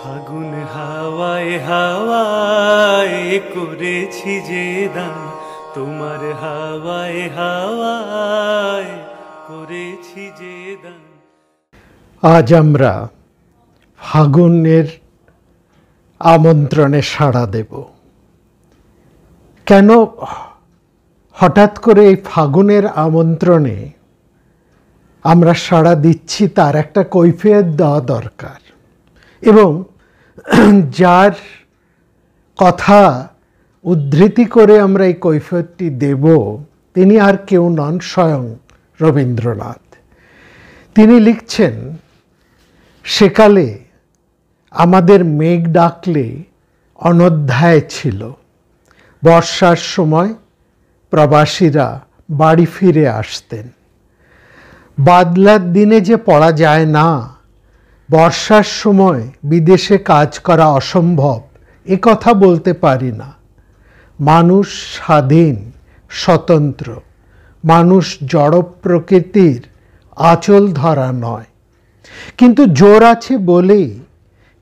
ফাগুন হাওয়ায় হাওয়ায় করেছি যে দান, তোমার হাওয়ায় হাওয়ায় করেছি যে দান। আজ আমরা ফাগুনের আমন্ত্রণে সাড়া দেব। কেন হঠাৎ করে এই ফাগুনের আমন্ত্রণে আমরা সাড়া দিচ্ছি তার একটা কৈফিয়ত দেওয়া দরকার, এবং যার কথা উদ্ধৃতি করে আমরা এই কৈফিয়তটি দেব তিনি আর কেউ নন, স্বয়ং রবীন্দ্রনাথ। তিনি লিখছেন, সেকালে আমাদের মেঘ ডাকলে অনধ্যায় ছিল, বর্ষার সময় প্রবাসীরা বাড়ি ফিরে আসতেন। বাদলার দিনে যে পড়া যায় না, বর্ষার সময় বিদেশে কাজ করা অসম্ভব, এ কথা বলতে পারি না। মানুষ স্বাধীন, স্বতন্ত্র, মানুষ জড় প্রকৃতির আঁচল ধরা নয়, কিন্তু জোর আছে বলেই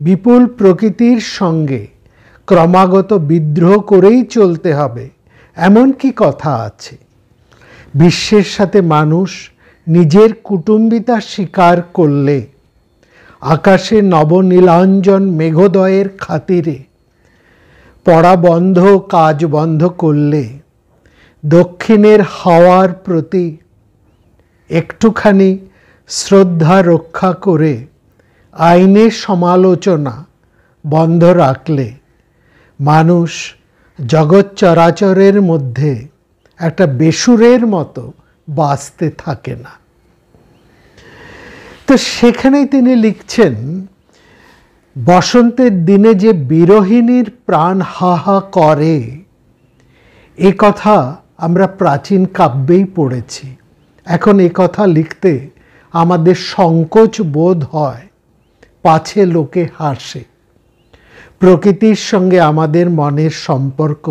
বিপুল প্রকৃতির সঙ্গে ক্রমাগত বিদ্রোহ করেই চলতে হবে, এমন কি কথা আছে? বিশ্বের সাথে মানুষ নিজের কুটুম্বিতা স্বীকার করলে, আকাশে নবনীলাঞ্জন মেঘোদয়ের খাতিরে পড়া বন্ধ, কাজ বন্ধ করলে, দক্ষিণের হাওয়ার প্রতি একটুখানি শ্রদ্ধা রক্ষা করে আইনের সমালোচনা বন্ধ রাখলে, মানুষ জগৎ চরাচরের মধ্যে একটা বেসুরের মতো বাঁচতে থাকে না। তো সেখানেই তিনি লিখছেন, বসন্তের দিনে যে বিরহিণীর প্রাণ হা হা করে, এ কথা আমরা প্রাচীন কাব্যেই পড়েছি। এখন এ কথা লিখতে আমাদের সংকোচ বোধ হয়, পাছে লোকে হাসে। প্রকৃতির সঙ্গে আমাদের মনের সম্পর্ক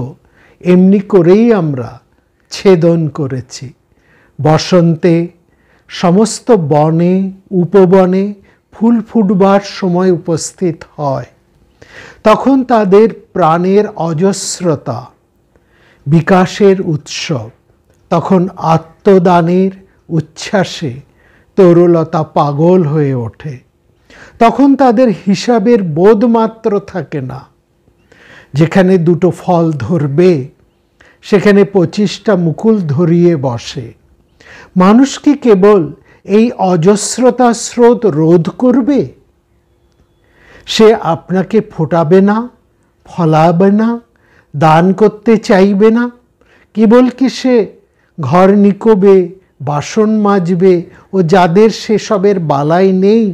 এমনি করেই আমরা ছেদন করেছি। বসন্তে সমস্ত বনে উপবনে ফুল ফুটবার সময় উপস্থিত হয়, তখন তাদের প্রাণের অজস্রতা, বিকাশের উৎসব, তখন আত্মদানের উচ্ছ্বাসে তরুলতা পাগল হয়ে ওঠে। তখন তাদের হিসাবের বোধমাত্র থাকে না। যেখানে দুটো ফল ধরবে সেখানে 25টা মুকুল ধরিয়ে বসে। মানুষ কি কেবল এই অজস্রতা স্রোত রোধ করবে? সে আপনাকে ফোটাবে না, ফলাবে না, দান করতে চাইবে না। কেবল কি সে ঘর নিকোবে, বাসন মাজবে ও যাদের সেসবের বালাই নেই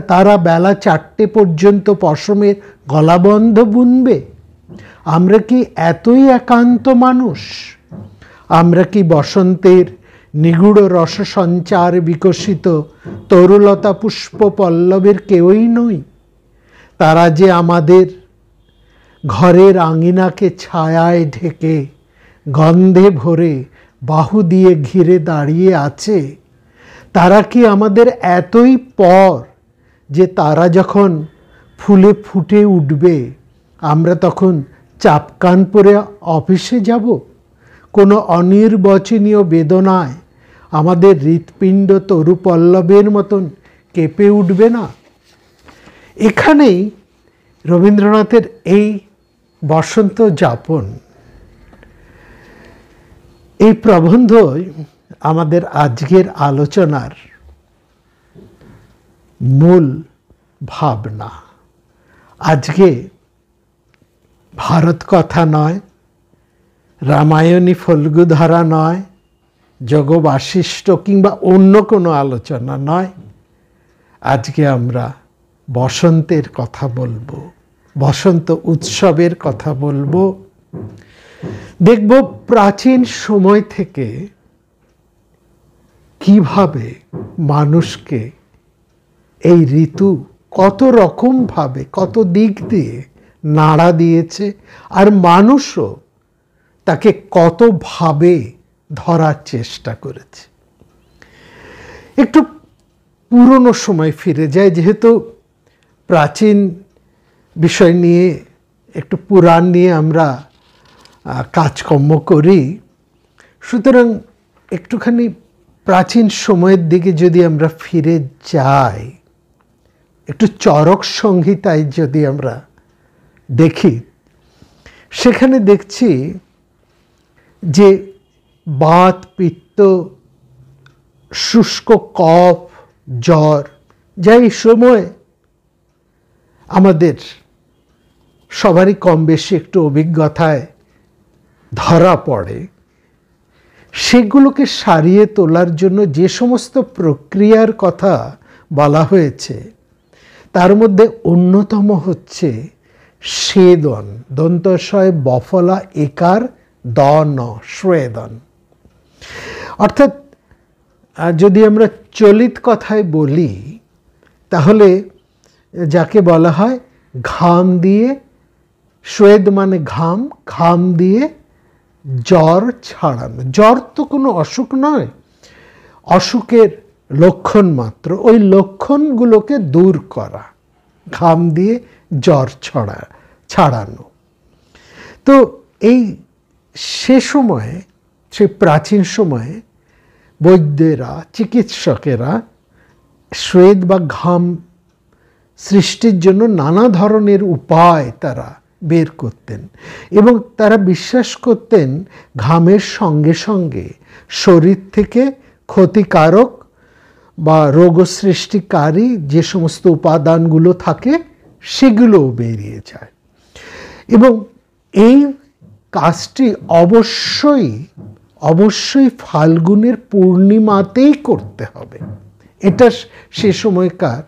তারা বেলা 4টে পর্যন্ত পশমের গলাবন্ধ বুনবে? আমরা কি এতই একান্ত মানুষ? আমরা কি বসন্তের নিগুড় রস সঞ্চার বিকশিত তরুলতা পুষ্প পল্লবের কেউই নই? তারা যে আমাদের ঘরের আঙিনাকে ছায়ায় ঢেকে গন্ধে ভরে বাহু দিয়ে ঘিরে দাঁড়িয়ে আছে, তারা কি আমাদের এতই পর যে তারা যখন ফুলে ফুটে উঠবে আমরা তখন চাপকান পরে অফিসে যাব? কোনো অনির্বচনীয় বেদনায় আমাদের হৃৎপিণ্ড তরু পল্লবের মতন কেঁপে উঠবে না? এখানেই রবীন্দ্রনাথের এই বসন্ত যাপন, এই প্রবন্ধই আমাদের আজকের আলোচনার মূল ভাবনা। আজকে ভারত কথা নয়, রামায়ণী ফল্গুধারা নয়, যোগ বাশিষ্ঠ কিংবা অন্য কোনো আলোচনা নয়। আজকে আমরা বসন্তের কথা বলবো, বসন্ত উৎসবের কথা বলবো। দেখব প্রাচীন সময় থেকে কিভাবে মানুষকে এই ঋতু কত রকম ভাবে, কত দিক দিয়ে নাড়া দিয়েছে, আর মানুষও তাকে কতভাবে ধরার চেষ্টা করেছে। একটু পুরনো সময় ফিরে যায়, যেহেতু প্রাচীন বিষয় নিয়ে, একটু পুরাণ নিয়ে আমরা কাজকর্ম করি। সুতরাং একটুখানি প্রাচীন সময়ের দিকে যদি আমরা ফিরে যাই, একটু চরক সংহিতায় যদি আমরা দেখি, সেখানে দেখছি যে বাত, পিত্ত, শুষ্ক কফ, জ্বর, যা এই সময় আমাদের সবারই কম বেশি একটু অভিজ্ঞতায় ধরা পড়ে, সেগুলোকে সারিয়ে তোলার জন্য যে সমস্ত প্রক্রিয়ার কথা বলা হয়েছে, তার মধ্যে অন্যতম হচ্ছে স্বেদন, দন্তস্বয় বফলা একার দন, স্বেদন। অর্থাৎ যদি আমরা চলিত কথায় বলি, তাহলে যাকে বলা হয় ঘাম দিয়ে, স্বেদ মানে ঘাম, ঘাম দিয়ে জ্বর ছাড়ানো। জ্বর তো কোনো অসুখ নয়, অসুখের লক্ষণ মাত্র, ওই লক্ষণগুলোকে দূর করা, ঘাম দিয়ে জ্বর ছাড়ানো। তো এই সে সময়ে, সে প্রাচীন সময়ে বৈদ্যেরা, চিকিৎসকেরা স্বেদ বা ঘাম সৃষ্টির জন্য নানা ধরনের উপায় তারা বের করতেন, এবং তারা বিশ্বাস করতেন ঘামের সঙ্গে সঙ্গে শরীর থেকে ক্ষতিকারক বা রোগ সৃষ্টিকারী যে সমস্ত উপাদানগুলো থাকে সেগুলোও বেরিয়ে যায়। এবং এই কাজটি অবশ্যই ফাল্গুনের পূর্ণিমাতেই করতে হবে। এটা সে সময়কার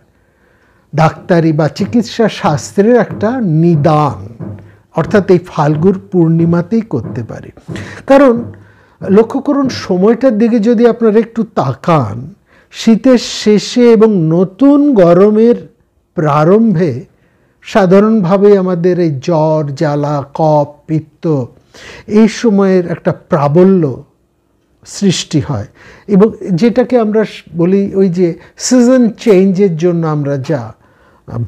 ডাক্তারি বা চিকিৎসা শাস্ত্রের একটা নিদান, অর্থাৎ এই ফাল্গুন পূর্ণিমাতেই করতে পারে। কারণ লক্ষ্য করুন, সময়টার দিকে যদি আপনারা একটু তাকান, শীতের শেষে এবং নতুন গরমের প্রারম্ভে সাধারণভাবে আমাদের এই জ্বর, জ্বালা, কফ, পিত্ত এই সময়ের একটা প্রাবল্য সৃষ্টি হয়, এবং যেটাকে আমরা বলি ওই যে সিজন চেঞ্জের জন্য আমরা যা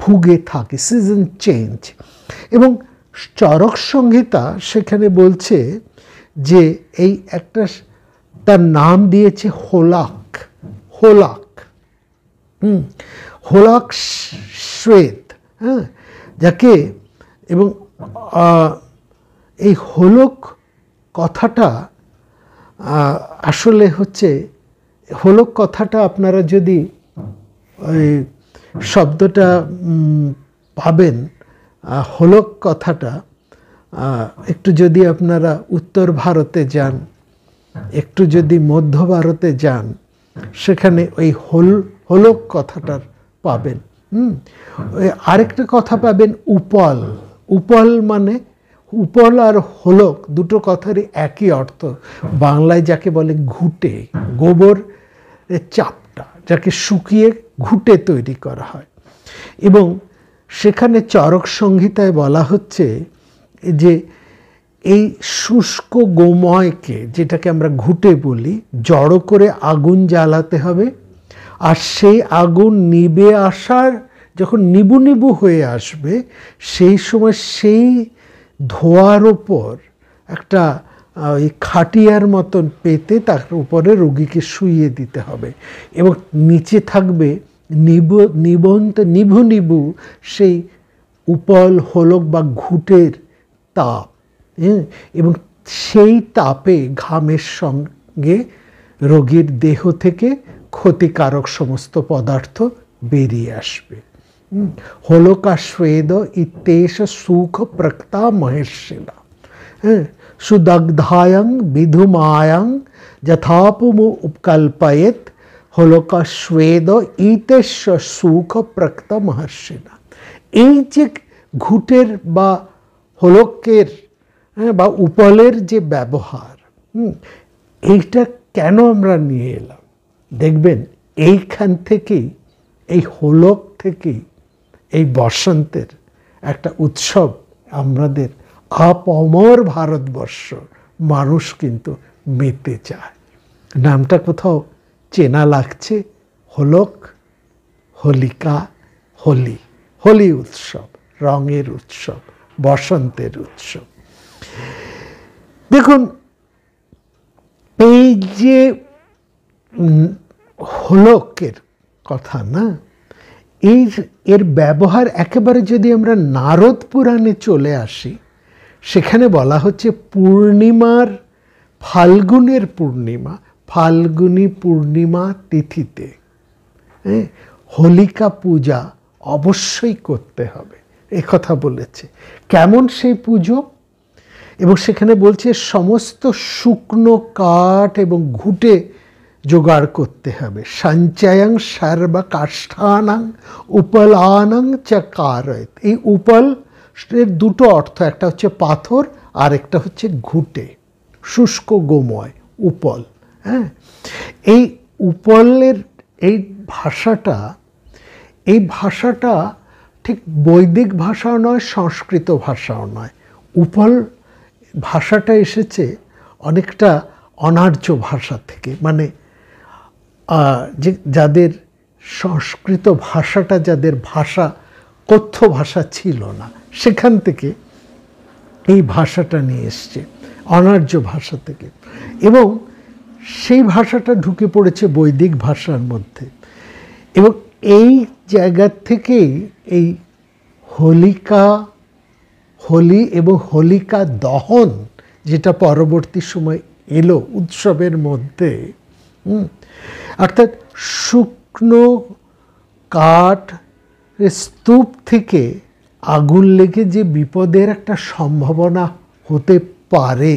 ভুগে থাকি, সিজন চেঞ্জ। এবং চরক সংহিতা সেখানে বলছে যে এই একটা, তার নাম দিয়েছে হোলাক, হোলাক স্বেদ, হ্যাঁ, যাকে, এবং এই হোলক কথাটা আসলে হচ্ছে, হোলক কথাটা আপনারা যদি ওই শব্দটা পাবেন, হোলক কথাটা একটু যদি আপনারা উত্তর ভারতে যান, একটু যদি মধ্য ভারতে যান, সেখানে ওই হোলক কথাটার পাবেন। আরেকটা কথা পাবেন উপল। উপল মানে, উপল আর হোলক দুটো কথারই একই অর্থ। বাংলায় যাকে বলে ঘুটে, গোবর চাপটা যাকে শুকিয়ে ঘুটে তৈরি করা হয়। এবং সেখানে চরক সংহিতায় বলা হচ্ছে যে এই শুষ্ক গোময়কে, যেটাকে আমরা ঘুটে বলি, জড়ো করে আগুন জ্বালাতে হবে, আর সেই আগুন নিভে আসার, যখন নিবু নিবু হয়ে আসবে, সেই সময় সেই ধোঁয়ার ওপর একটা ওই খাটিয়ার মতন পেতে তার উপরে রোগীকে শুইয়ে দিতে হবে, এবং নিচে থাকবে নিভু নিভু সেই উপল, হোলক বা ঘুটের তাপ, এবং সেই তাপে ঘামের সঙ্গে রোগীর দেহ থেকে ক্ষতিকারক সমস্ত পদার্থ বেরিয়ে আসবে। হোলকা স্বেদ ইত্যেষ সুখ প্রক্তা মহের্ষিণা, সুদগ্ধায়ং বিধুমায়ং যথাপুমু উপকল্পয়েত হোলকা স্বেদ ইতেশ সুখ প্রক্তা মহর্ষিণা। এই যে ঘুটের বা হোলকের বা উপলের যে ব্যবহার, এইটা কেন আমরা নিয়ে এলাম, দেখবেন এইখান থেকেই, এই হোলক থেকেই এই বসন্তের একটা উৎসব আমাদের আপমর ভারতবর্ষ মানুষ কিন্তু মেতে চায়। নামটা কোথাও চেনা লাগছে, হোলক, হোলিকা, হোলি, হোলি উৎসব। রঙের উৎসব, বসন্তের উৎসব। দেখুন, এই যে হোলকের কথা না, এর ব্যবহার একেবারে যদি আমরা নারদ পুরাণে চলে আসি, সেখানে বলা হচ্ছে পূর্ণিমার, ফাল্গুনের পূর্ণিমা, ফাল্গুনী পূর্ণিমা তিথিতে হোলিকা পূজা অবশ্যই করতে হবে, এ কথা বলেছে। কেমন সেই পুজো? এবং সেখানে বলছে সমস্ত শুকনো কাঠ এবং ঘুঁটে জোগাড় করতে হবে। সঞ্চয়ং সর্ব কাষ্ঠানাং উপলানাং চ কারয়েত। এই উপল এর দুটো অর্থ, একটা হচ্ছে পাথর আর একটা হচ্ছে ঘুঁটে, শুষ্ক গোময় উপল। হ্যাঁ, এই উপলের এই ভাষাটা ঠিক বৈদিক ভাষাও নয়, সংস্কৃত ভাষাও নয়। উপল ভাষাটা এসেছে অনেকটা অনার্য ভাষা থেকে, মানে যে যাদের সংস্কৃত ভাষাটা, যাদের ভাষা কথ্য ভাষা ছিল না, সেখান থেকে এই ভাষাটা নিয়ে এসছে, অনার্য ভাষা থেকে। এবং সেই ভাষাটা ঢুকে পড়েছে বৈদিক ভাষার মধ্যে। এবং এই জায়গা থেকেই এই হোলি এবং হোলিকা দহন, যেটা পরবর্তী সময় এলো উৎসবের মধ্যে, অর্থাৎ শুকনো কাঠ স্তূপ থেকে আগুন লেগে যে বিপদের একটা সম্ভাবনা হতে পারে,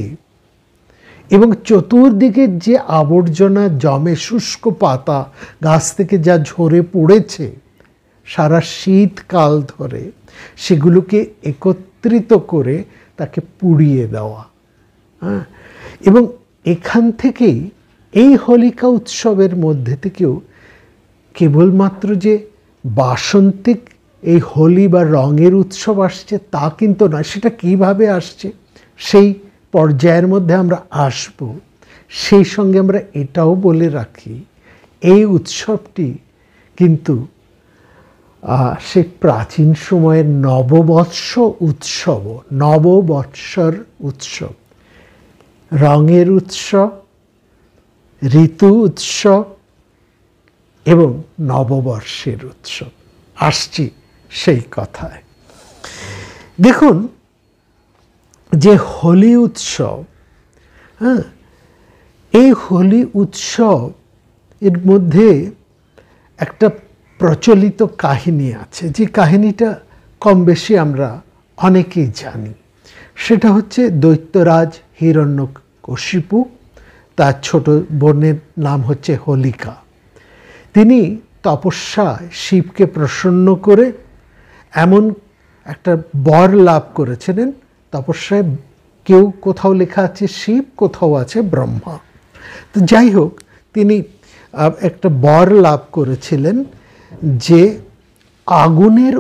এবং চতুর্দিকে যে আবর্জনা জমে, শুষ্ক পাতা গাছ থেকে যা ঝরে পড়েছে সারা শীতকাল ধরে, সেগুলোকে একত্রিত করে তাকে পুড়িয়ে দেওয়া। হ্যাঁ, এবং এখান থেকেই এই হোলিকা উৎসবের মধ্যে থেকেও কেবলমাত্র যে বাসন্তিক এই হোলি বা রঙের উৎসব আসছে তা কিন্তু না। সেটা কিভাবে আসছে সেই পর্যায়ের মধ্যে আমরা আসব। সেই সঙ্গে আমরা এটাও বলে রাখি, এই উৎসবটি কিন্তু সে প্রাচীন সময়ের নববৎসর উৎসব, রঙের উৎসব, ঋতু উৎসব এবং নববর্ষের উৎসব। আসছি সেই কথায়। দেখুন, যে হোলি উৎসব, হ্যাঁ, এই হোলি উৎসব এর মধ্যে একটা প্রচলিত কাহিনী আছে, যে কাহিনীটা কম বেশি আমরা অনেকেই জানি। সেটা হচ্ছে দৈত্যরাজ হিরণ্যকশিপু, তার ছোট বোনের নাম হচ্ছে হোলিকা। তিনি তপস্যায় শিবকে প্রসন্ন করে এমন একটা বর লাভ করেছিলেন। তপস্যায় কেউ কোথাও লেখা আছে শিব, কোথাও আছে ব্রহ্মা। তো যাই হোক, তিনি একটা বর লাভ করেছিলেন যে আগুনের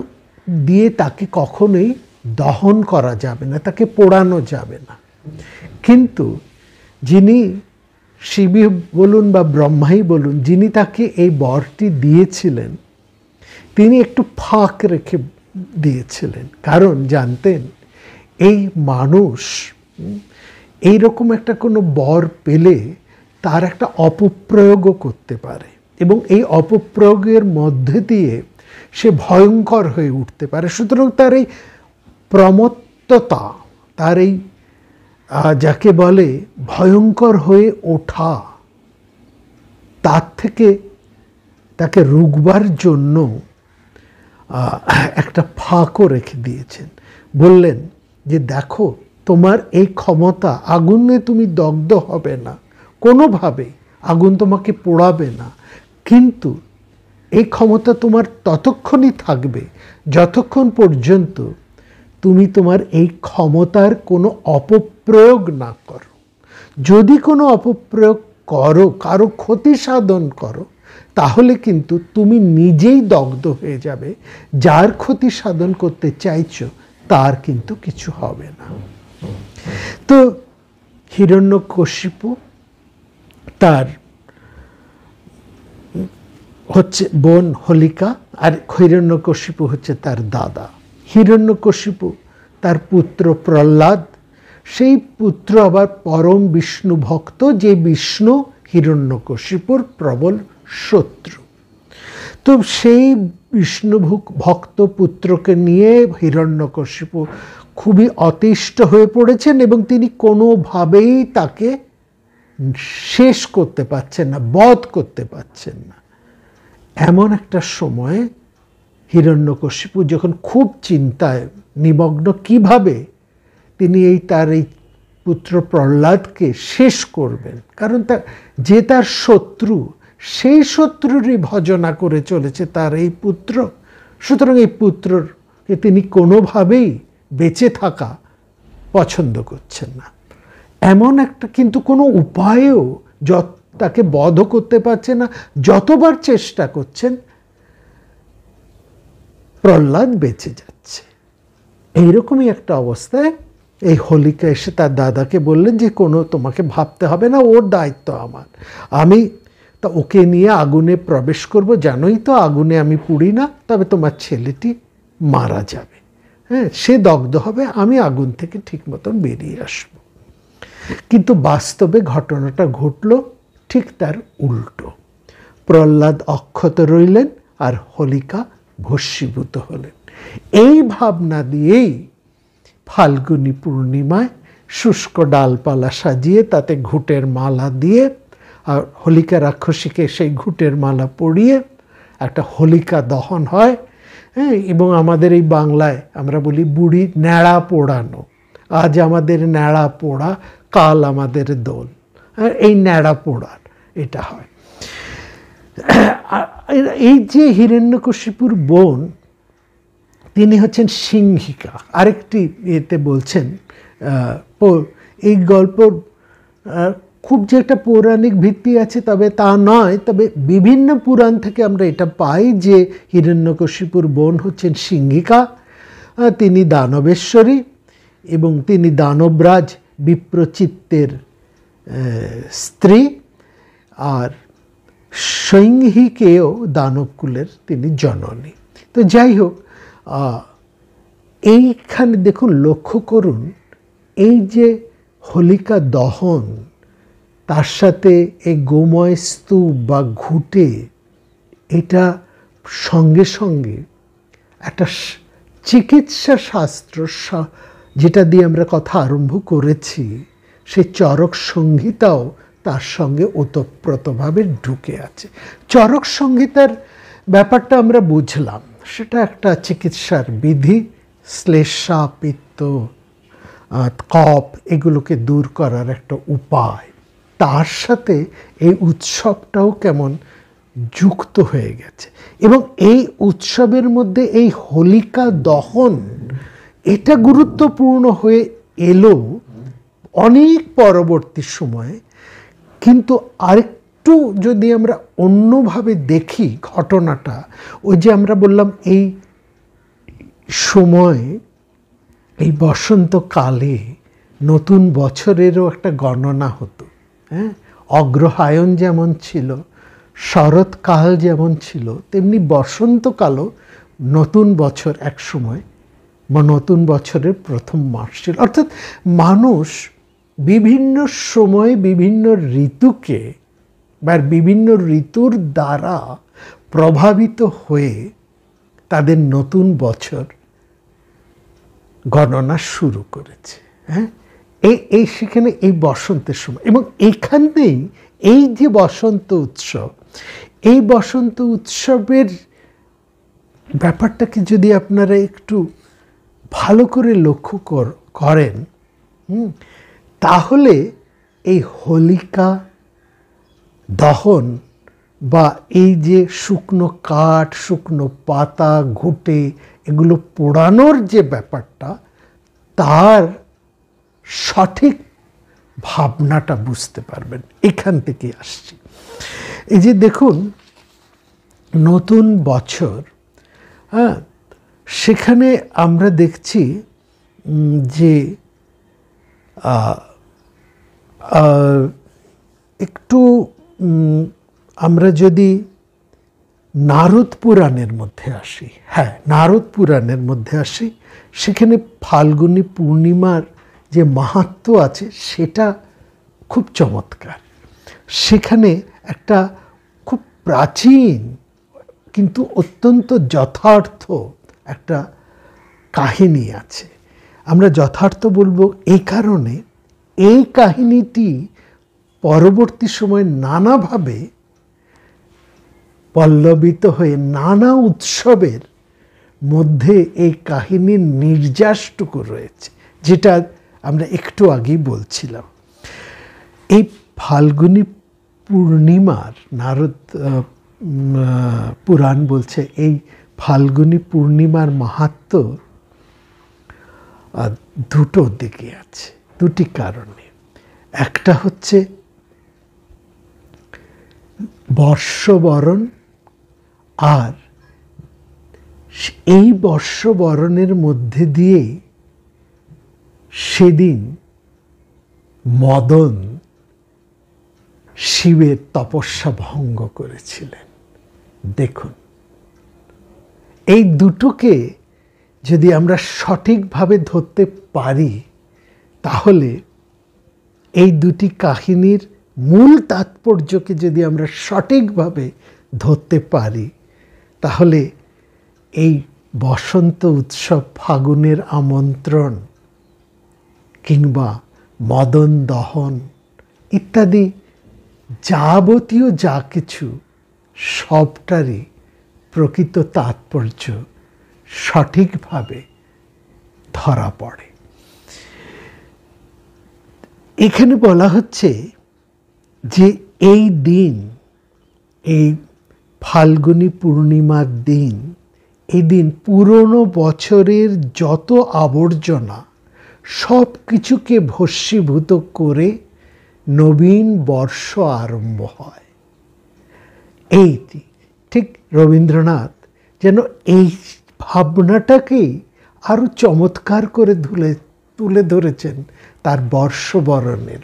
দিয়ে তাকে কখনোই দহন করা যাবে না, তাকে পোড়ানো যাবে না। কিন্তু যিনি শিবই বলুন বা ব্রহ্মাই বলুন, যিনি তাকে এই বরটি দিয়েছিলেন, তিনি একটু ফাঁক রেখে দিয়েছিলেন। কারণ জানতেন এই মানুষ এইরকম একটা কোনো বর পেলে তার একটা অপপ্রয়োগও করতে পারে, এবং এই অপপ্রয়োগের মধ্যে দিয়ে সে ভয়ঙ্কর হয়ে উঠতে পারে। সুতরাং তার এই প্রমত্ততা, তার এই যাকে বলে ভয়ঙ্কর হয়ে ওঠা, তার থেকে তাকে রুখবার জন্য একটা ফাঁকও রেখে দিয়েছেন। বললেন যে দেখো, তোমার এই ক্ষমতা, আগুনে তুমি দগ্ধ হবে না কোনোভাবেই, আগুন তোমাকে পোড়াবে না, কিন্তু এই ক্ষমতা তোমার ততক্ষণই থাকবে যতক্ষণ পর্যন্ত তুমি তোমার এই ক্ষমতার কোনো অপপ্রয়োগ না করো। যদি কোনো অপপ্রয়োগ করো, কারো ক্ষতি সাধন করো, তাহলে কিন্তু তুমি নিজেই দগ্ধ হয়ে যাবে। যার ক্ষতি সাধন করতে চাইছো তার কিন্তু কিছু হবে না। তো হিরণ্যকশিপু, তার হচ্ছে বোন হোলিকা, আর হিরণ্যকশিপু হচ্ছে তার দাদা। হিরণ্যকশিপু তার পুত্র প্রহ্লাদ, সেই পুত্র আবার পরম বিষ্ণু ভক্ত, যে বিষ্ণু হিরণ্যকশিপুর প্রবল শত্রু। তো সেই বিষ্ণু ভক্ত পুত্রকে নিয়ে হিরণ্যকশিপু খুবই অতিষ্ঠ হয়ে পড়েছেন এবং তিনি কোনোভাবেই তাকে শেষ করতে পারছেন না, বধ করতে পারছেন না। এমন একটা সময় হিরণ্যকশিপু যখন খুব চিন্তায় নিমগ্ন, কিভাবে তিনি তার এই পুত্র প্রহ্লাদকে শেষ করবেন, কারণ তার শত্রু, সেই শত্রুরই ভজনা করে চলেছে তার এই পুত্র। সুতরাং এই পুত্রকে তিনি কোনোভাবেই বেঁচে থাকা পছন্দ করছেন না। এমন একটা, কিন্তু কোনো উপায়েও তাকে বধ করতে পারছে না। যতবার চেষ্টা করছেন প্রহ্লাদ বেঁচে যাচ্ছে। এইরকমই একটা অবস্থায় এই হোলিকা এসে তার দাদাকে বললেন যে তোমাকে ভাবতে হবে না, ওর দায়িত্ব আমার, আমি তা ওকে নিয়ে আগুনে প্রবেশ করব, জানোই তো আগুনে আমি পুড়ি না, তবে তোমার ছেলেটি মারা যাবে, হ্যাঁ, সে দগ্ধ হবে, আমি আগুন থেকে ঠিক মতন বেরিয়ে আসব। কিন্তু বাস্তবে ঘটনাটা ঘটল ঠিক তার উল্টো। প্রহ্লাদ অক্ষত রইলেন আর হোলিকা ভস্মীভূত হলেন। এই ভাবনা দিয়েই ফাল্গুনী পূর্ণিমায় শুষ্ক ডালপালা সাজিয়ে তাতে ঘুঁটের মালা দিয়ে, আর হোলিকা রাক্ষসীকে সেই ঘুঁটের মালা পরিয়ে একটা হোলিকা দহন হয়। হ্যাঁ, এবং আমাদের এই বাংলায় আমরা বলি বুড়ি ন্যাড়া পোড়ানো, আজ আমাদের ন্যাড়া পোড়া, কাল আমাদের দোল, এই ন্যাড়া পোড়ার এটা হয়। এই যে হিরণ্যকশিপুর বোন, তিনি হচ্ছেন সিংহিকা। আরেকটি এতে বলছেন, এই গল্প খুব যে একটা পৌরাণিক ভিত্তি আছে তবে তা নয়, তবে বিভিন্ন পুরাণ থেকে আমরা এটা পাই যে হিরণ্যকশিপুর বোন হচ্ছেন সিংহিকা। তিনি দানবেশ্বরী এবং তিনি দানবরাজ বিপ্রচিত্তের স্ত্রী, আর সৈংহিকেও দানবকুলের তিনি জননী। তো যাই হোক, এইখানে দেখুন, লক্ষ্য করুন, এই যে হোলিকা দহন, তার সাথে এই গোময় স্তূপ বা ঘুঁটে, এটা সঙ্গে সঙ্গে একটা চিকিৎসা শাস্ত্র, যেটা দিয়ে আমরা কথা আরম্ভ করেছি, সেই চরক সংহিতাও তার সঙ্গে ওতপ্রোতভাবে ঢুকে আছে। চরক সংহিতার ব্যাপারটা আমরা বুঝলাম, সেটা একটা চিকিৎসার বিধি, শ্লেষা, পিত্ত, কফ, এগুলোকে দূর করার একটা উপায়। তার সাথে এই উৎসবটাও কেমন যুক্ত হয়ে গেছে, এবং এই উৎসবের মধ্যে এই হোলিকা দহন, এটা গুরুত্বপূর্ণ হয়ে এলো অনেক পরবর্তী সময়ে। কিন্তু আরেকটু যদি আমরা অন্যভাবে দেখি ঘটনাটা, ওই যে আমরা বললাম এই সময়, এই বসন্তকালে নতুন বছরেরও একটা গণনা হতো। হ্যাঁ, অগ্রহায়ণ যেমন ছিল, শরৎকাল যেমন ছিল, তেমনি বসন্তকালও নতুন বছর এক সময়, বা নতুন বছরের প্রথম মাস ছিল। অর্থাৎ মানুষ বিভিন্ন সময়ে বিভিন্ন ঋতুকে বা বিভিন্ন ঋতুর দ্বারা প্রভাবিত হয়ে তাদের নতুন বছর গণনা শুরু করেছে। হ্যাঁ, এই সেখানে এই বসন্তের সময়, এবং এইখানেই এই যে বসন্ত উৎসব, এই বসন্ত উৎসবের ব্যাপারটাকে যদি আপনারা একটু ভালো করে লক্ষ্য করেন, তাহলে এই হোলিকা দহন বা এই যে শুকনো কাঠ, শুকনো পাতা, ঘুঁটে, এগুলো পোড়ানোর যে ব্যাপারটা, তার সঠিক ভাবনাটা বুঝতে পারবেন। এখান থেকে আসছে। এই যে দেখুন, নতুন বছর, হ্যাঁ, সেখানে আমরা দেখছি যে একটু আমরা যদি নারদ পুরাণের মধ্যে আসি। হ্যাঁ, নারদ পুরাণের মধ্যে আসি। সেখানে ফাল্গুনী পূর্ণিমার যে মাহাত্ম্য আছে সেটা খুব চমৎকার। সেখানে একটা খুব প্রাচীন কিন্তু অত্যন্ত যথার্থ একটা কাহিনী আছে। আমরা যথার্থ বলবো এই কারণে, এই কাহিনীটি পরবর্তী সময়ে নানাভাবে পল্লবিত হয়ে নানা উৎসবের মধ্যে এই কাহিনীর নির্যাসটুকু রয়েছে, যেটা আমরা একটু আগেই বলছিলাম। এই ফাল্গুনী পূর্ণিমার, নারদ পুরাণ বলছে এই ফাল্গুনী পূর্ণিমার মাহাত্ম্য দুটো দিকে আছে, দুটি কারণে। একটা হচ্ছে বর্ষবরণ, আর এই বর্ষবরণের মধ্যে দিয়ে সেদিন মদন শিবের তপস্যা ভঙ্গ করেছিলেন। দেখুন, এই দুটোকে যদি আমরা সঠিকভাবে ধরতে পারি, তাহলে এই দুটি কাহিনীর মূল তাৎপর্যকে যদি আমরা সঠিকভাবে ধরতে পারি, তাহলে এই বসন্ত উৎসব, ফাগুনের আমন্ত্রণ কিংবা মদন দহন ইত্যাদি যাবতীয় যা কিছু, সবটারই প্রকৃত তাৎপর্য সঠিকভাবে ধরা পড়ে। এখানে বলা হচ্ছে যে এই দিন, এই ফাল্গুনী পূর্ণিমার দিন, এই দিন পুরনো বছরের যত আবর্জনা সব কিছুকে ভস্মীভূত করে নবীন বর্ষ আরম্ভ হয়। এইটি ঠিক রবীন্দ্রনাথ যেন এই ভাবনাটাকেই আরো চমৎকার করে তুলে ধরেছেন তার বর্ষবরণের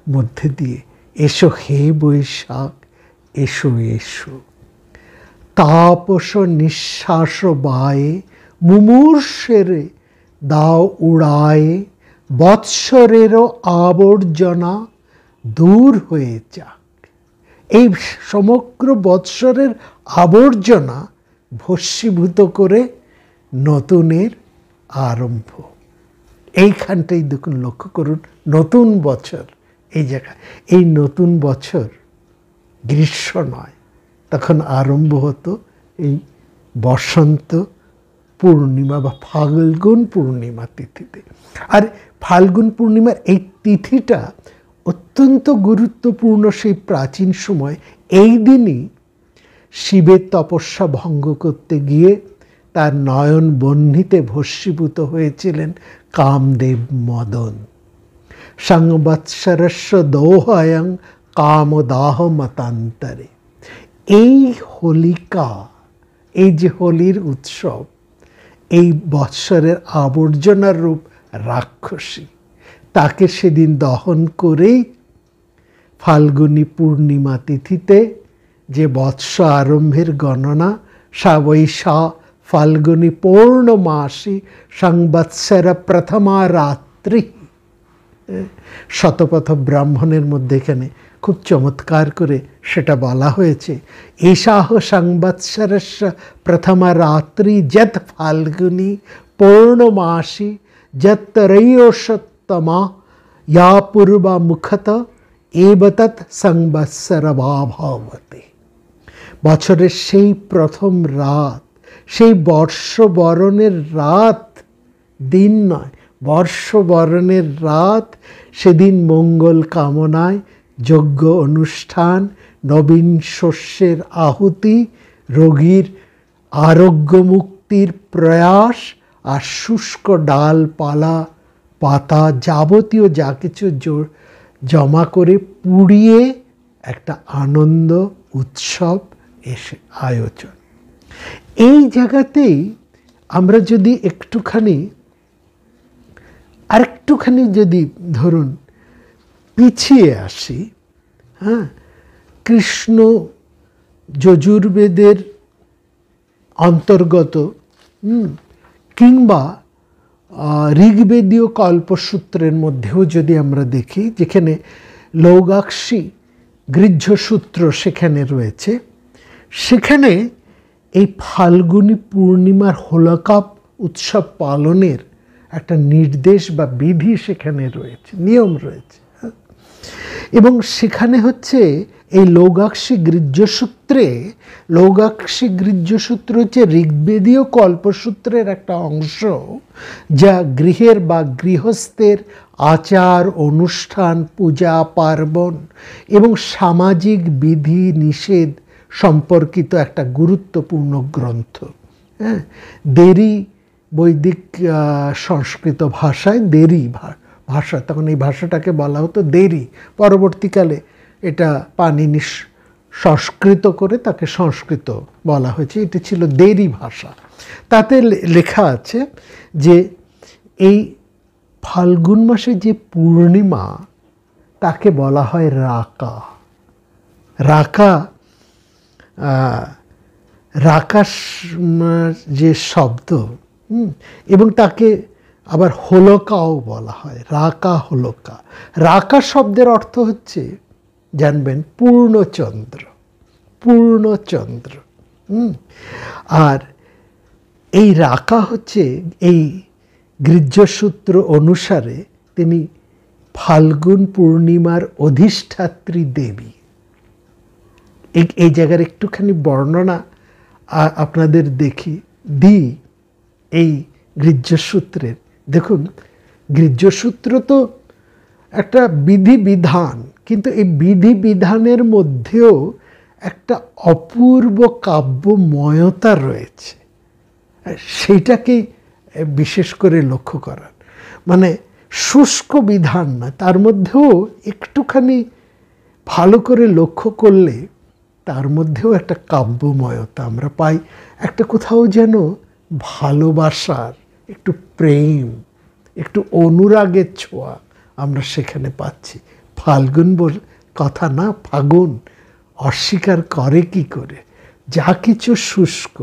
মধ্যে দিয়ে। এসো হে বৈশাখ, এসো এসো, তাপস নিঃশ্বাস বায়ে, মুমূর্ষেরে দাও উড়ায়ে, বৎসরেরও আবর্জনা দূর হয়ে যাক। এই সমগ্র বৎসরের আবর্জনা ভস্মীভূত করে নতুনের আরম্ভ। এইখানটাই দেখুন, লক্ষ্য করুন, নতুন বছর এই জায়গায়। এই নতুন বছর গ্রীষ্ম নয়, তখন আরম্ভ হতো এই বসন্ত পূর্ণিমা বা ফাল্গুন পূর্ণিমা তিথিতে। আর ফাল্গুন পূর্ণিমার এই তিথিটা অত্যন্ত গুরুত্বপূর্ণ। সেই প্রাচীন সময় এই দিনই শিবের তপস্যা ভঙ্গ করতে গিয়ে তার নয়ন বহ্নিতে ভস্মীভূত হয়েছিলেন কামদেব মদন। সংবৎসরস্য দোহয়ং কামদাহ মতান্তরে। এই হোলিকা, এই যে হোলির উৎসব, এই বৎসরের আবর্জনার রূপ রাক্ষসী, তাকে সেদিন দহন করেই ফাল্গুনী পূর্ণিমা তিথিতে যে বৎস আরম্ভের গণনা, সা বৈশা ফাল্গুনী পৌর্ণমাসী সংবৎসর প্রথমা রাত্রি। শতপথ ব্রাহ্মণের মধ্যে এখানে খুব চমৎকার করে সেটা বলা হয়েছে। এষাহ সংবৎসরস্য প্রথমা রাত্রি যত ফাল্গুনী পৌর্ণমাসী যত্তরয়োষত্তমা ইয়া পূর্বা মুখত এবতৎ সংবৎসর ভাবতে। বছরের সেই প্রথম রাত, সেই বর্ষবরণের রাত, দিন নয়, বর্ষবরণের রাত, সেদিন মঙ্গল কামনায় যজ্ঞ অনুষ্ঠান, নবীন শস্যের আহুতি, রোগীর আরোগ্য মুক্তির প্রয়াস, আর শুষ্ক ডালপালা পাতা যাবতীয় যা কিছু জমা করে পুড়িয়ে একটা আনন্দ উৎসব এসে আয়োজন। এই জায়গাতেই আমরা যদি আরেকটুখানি যদি ধরুন পিছিয়ে আসি, হ্যাঁ, কৃষ্ণ যজুর্বেদের অন্তর্গত, কিংবা ঋগ্বেদীয় কল্পসূত্রের মধ্যেও যদি আমরা দেখি, যেখানে লৌগাক্ষী গৃহ্যসূত্র সেখানে রয়েছে, সেখানে এই ফাল্গুনী পূর্ণিমার হোলিকা উৎসব পালনের একটা নির্দেশ বা বিধি সেখানে রয়েছে, নিয়ম রয়েছে। এবং সেখানে হচ্ছে এই লৌগাক্ষী গৃহ্যসূত্র হচ্ছে ঋগ্বেদীয় কল্পসূত্রের একটা অংশ, যা গৃহের বা গৃহস্থের আচার অনুষ্ঠান, পূজা পার্বণ এবং সামাজিক বিধি নিষেধ সম্পর্কিত একটা গুরুত্বপূর্ণ গ্রন্থ। হ্যাঁ, দেরি বৈদিক সংস্কৃত ভাষায় দেরি ভাষা, তখন এই ভাষাটাকে বলা হতো দেরি। পরবর্তীকালে এটা পাণিনি সংস্কৃত করে তাকে সংস্কৃত বলা হয়েছে। এটা ছিল দেরি ভাষা। তাতে লেখা আছে যে এই ফাল্গুন মাসে যে পূর্ণিমা, তাকে বলা হয় রাকা। রাকা যে শব্দ, এবং তাকে আবার হোলকাও বলা হয়, রাকা হোলকা। রাকা শব্দের অর্থ হচ্ছে, জানবেন, পূর্ণচন্দ্র। আর এই রাকা হচ্ছে এই গৃহ্যসূত্র অনুসারে তিনি ফাল্গুন পূর্ণিমার অধিষ্ঠাত্রী দেবী। এই জায়গার একটুখানি বর্ণনা আপনাদের দিই এই গৃহ্যসূত্রের। দেখুন, গৃহ্যসূত্র তো একটা বিধিবিধান, কিন্তু এই বিধিবিধানের মধ্যেও একটা অপূর্ব কাব্যময়তা রয়েছে। সেইটাকেই বিশেষ করে লক্ষ্য করার, মানে শুষ্ক বিধান না, তার মধ্যেও একটুখানি ভালো করে লক্ষ্য করলে তার মধ্যেও একটা কাব্যময়তা আমরা পাই। একটা কোথাও যেন ভালোবাসার, একটু প্রেম, একটু অনুরাগের ছোঁয়া আমরা সেখানে পাচ্ছি। ফাল্গুন কথা না, ফাগুন অস্বীকার করে কি করে? যা কিছু শুষ্ক,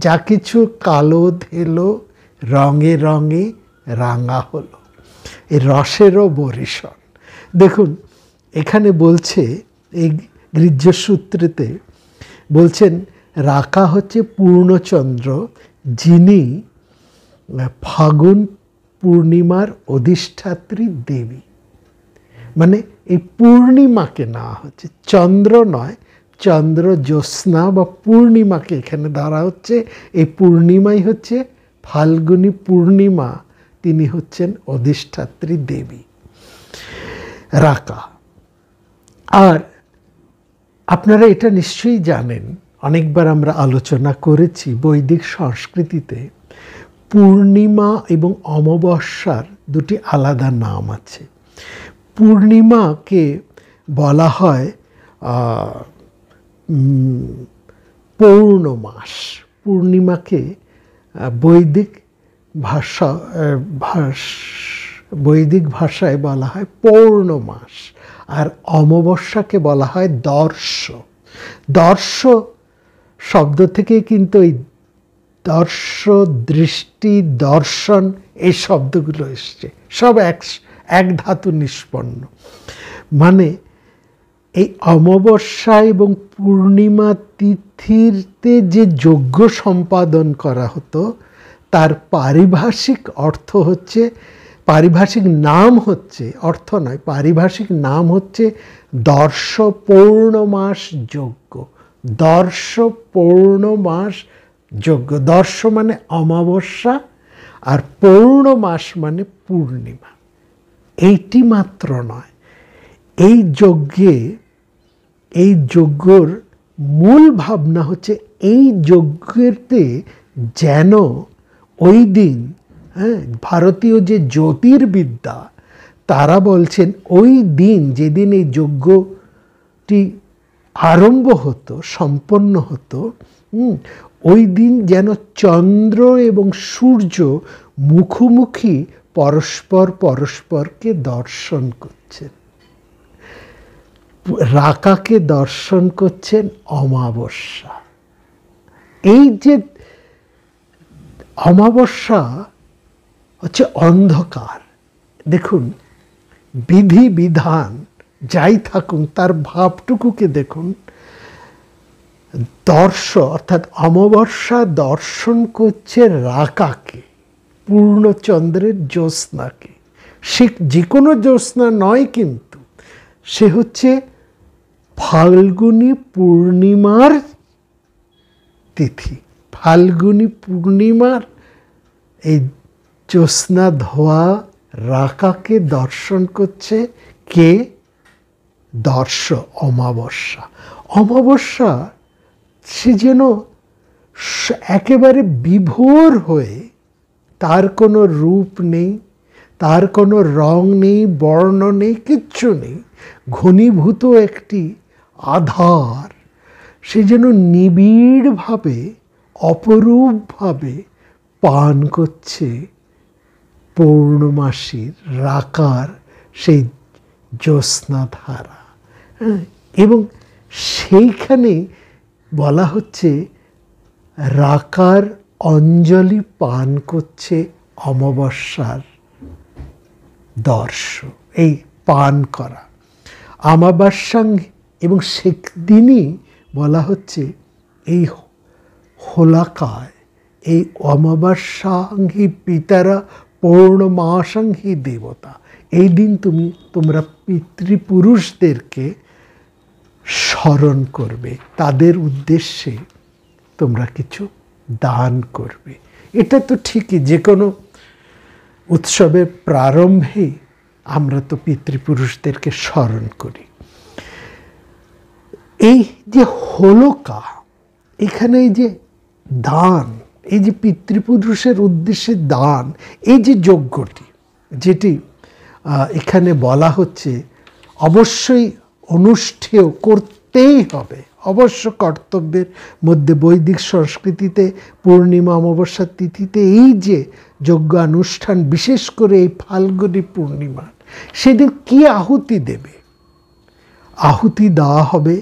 যা কিছু কালো ধেলো, রঙে রঙে রাঙা হলো, এই রসেরও বরিশন। দেখুন, এখানে বলছে, এই গৃহ্যসূত্রেতে বলছেন, রাকা হচ্ছে পূর্ণচন্দ্র, যিনি ফাগুন পূর্ণিমার অধিষ্ঠাত্রী দেবী। মানে এই পূর্ণিমাকে নেওয়া হচ্ছে, চন্দ্র নয়, চন্দ্র, জ্যোৎস্না বা পূর্ণিমাকে এখানে ধরা হচ্ছে। এই পূর্ণিমাই হচ্ছে ফাল্গুনী পূর্ণিমা, তিনি হচ্ছেন অধিষ্ঠাত্রী দেবী রাকা। আর আপনারা এটা নিশ্চয়ই জানেন, অনেকবার আমরা আলোচনা করেছি, বৈদিক সংস্কৃতিতে পূর্ণিমা এবং অমাবস্যার দুটি আলাদা নাম আছে। পূর্ণিমাকে বলা হয় পৌর্ণমাস। পূর্ণিমাকে বৈদিক ভাষায় বলা হয় পৌর্ণমাস, আর অমাবস্যাকে বলা হয় দর্শ। দর্শ শব্দ থেকে কিন্তু এই দর্শ, দৃষ্টি, দর্শন, এই শব্দগুলো এসছে, সব এক ধাতু নিষ্পন্ন। মানে এই অমাবস্যা এবং পূর্ণিমা তিথিতে যে যজ্ঞ সম্পাদন করা হতো, তার পারিভাষিক অর্থ হচ্ছে, পারিভাষিক নাম হচ্ছে, অর্থ নয়, পারিভাষিক নাম হচ্ছে দর্শ পৌর্ণমাস যজ্ঞ। দর্শ পৌর্ণমাস যজ্ঞ। দর্শ মানে অমাবস্যা, আর পৌর্ণমাস মানে পূর্ণিমা। এইটি মাত্র নয়, এই যজ্ঞর মূল ভাবনা হচ্ছে, এই যজ্ঞেতে যেন ওই দিন, ভারতীয় যে জ্যোতির্বিদ্যা, তারা বলছেন ওই দিন, যেদিন এই যজ্ঞটি আরম্ভ হতো, সম্পন্ন হতো, ওই দিন যেন চন্দ্র এবং সূর্য মুখোমুখি পরস্পরকে দর্শন করছেন। রাকাকে দর্শন করছেন অমাবস্যা। এই যে অমাবস্যা হচ্ছে অন্ধকার। দেখুন, বিধি বিধান যাই থাকুন তার ভাবটুকুকে দেখুন। অর্থাৎ অমাবস্যা দর্শন করছে রাকাকে, পূর্ণচন্দ্রের জ্যোৎস্নাকে। সে যে কোনো জ্যোৎস্না নয়, কিন্তু সে হচ্ছে ফাল্গুনী পূর্ণিমার তিথি। ফাল্গুনী পূর্ণিমার এই জ্যোৎস্না ধোয়া রাকাকে দর্শন করছে কে? অমাবস্যা। অমাবস্যা সে যেন একেবারে বিভোর হয়ে, তার কোনো রূপ নেই, তার কোনো রং নেই, বর্ণ নেই, কিচ্ছু নেই, ঘনীভূত একটি আধার। সে যেন নিবিড়ভাবে, অপরূপভাবে পান করছে পৌর্ণমাসীর রাকার সেই জ্যোৎস্নাধারা। এবং সেইখানে বলা হচ্ছে রাকার অঞ্জলি পান করছে অমাবস্যার এই পান করা অমাবস্যাঙ্গী। এবং সেদিনই বলা হচ্ছে এই হোলাকায়, এই অমাবস্যাঙ্গী পিতারা পৌর্ণমাসাঙ্গী দেবতা। এই দিন তোমরা পিতৃপুরুষদেরকে স্মরণ করবে, তাদের উদ্দেশ্যে তোমরা কিছু দান করবে। এটা তো ঠিকই, যে কোনো উৎসবের প্রারম্ভে আমরা তো পিতৃপুরুষদেরকে স্মরণ করি। এই যে হোলকা, এখানে এই যে দান, এই যে পিতৃপুরুষের উদ্দেশ্যে দান, এই যে যজ্ঞটি যেটি এখানে বলা হচ্ছে অবশ্যই অনুষ্ঠেয় করতেই হবে, অবশ্য কর্তব্যের মধ্যে। বৈদিক সংস্কৃতিতে পূর্ণিমা অমাবস্যার তিথিতে এই যে যজ্ঞ অনুষ্ঠান, বিশেষ করে এই ফাল্গুনী পূর্ণিমা, সেদিন কি আহুতি দেবে? আহুতি দেওয়া হবে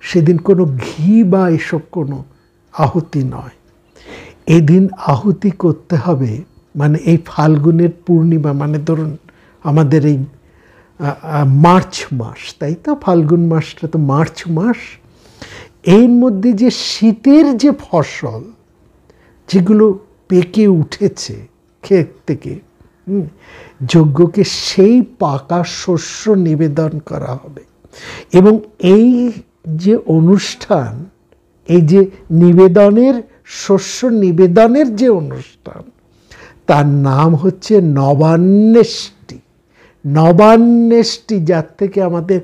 সেদিন কোনো ঘি বা এসব কোনো আহুতি নয়। এদিন আহুতি করতে হবে, মানে এই ফাল্গুনের পূর্ণিমা, মানে ধরুন আমাদের এই মার্চ মাস, তাই তো? ফাল্গুন মাসটা তো মার্চ মাস। এর মধ্যে যে শীতের যে ফসল যেগুলো পেকে উঠেছে ক্ষেত থেকে, যজ্ঞকে সেই পাকা শস্য নিবেদন করা হবে। এবং এই যে অনুষ্ঠান, এই যে নিবেদনের, শস্য নিবেদনের যে অনুষ্ঠান, তার নাম হচ্ছে নবান্নেষ্টি। নবান্নেষ্টি, যার থেকে আমাদের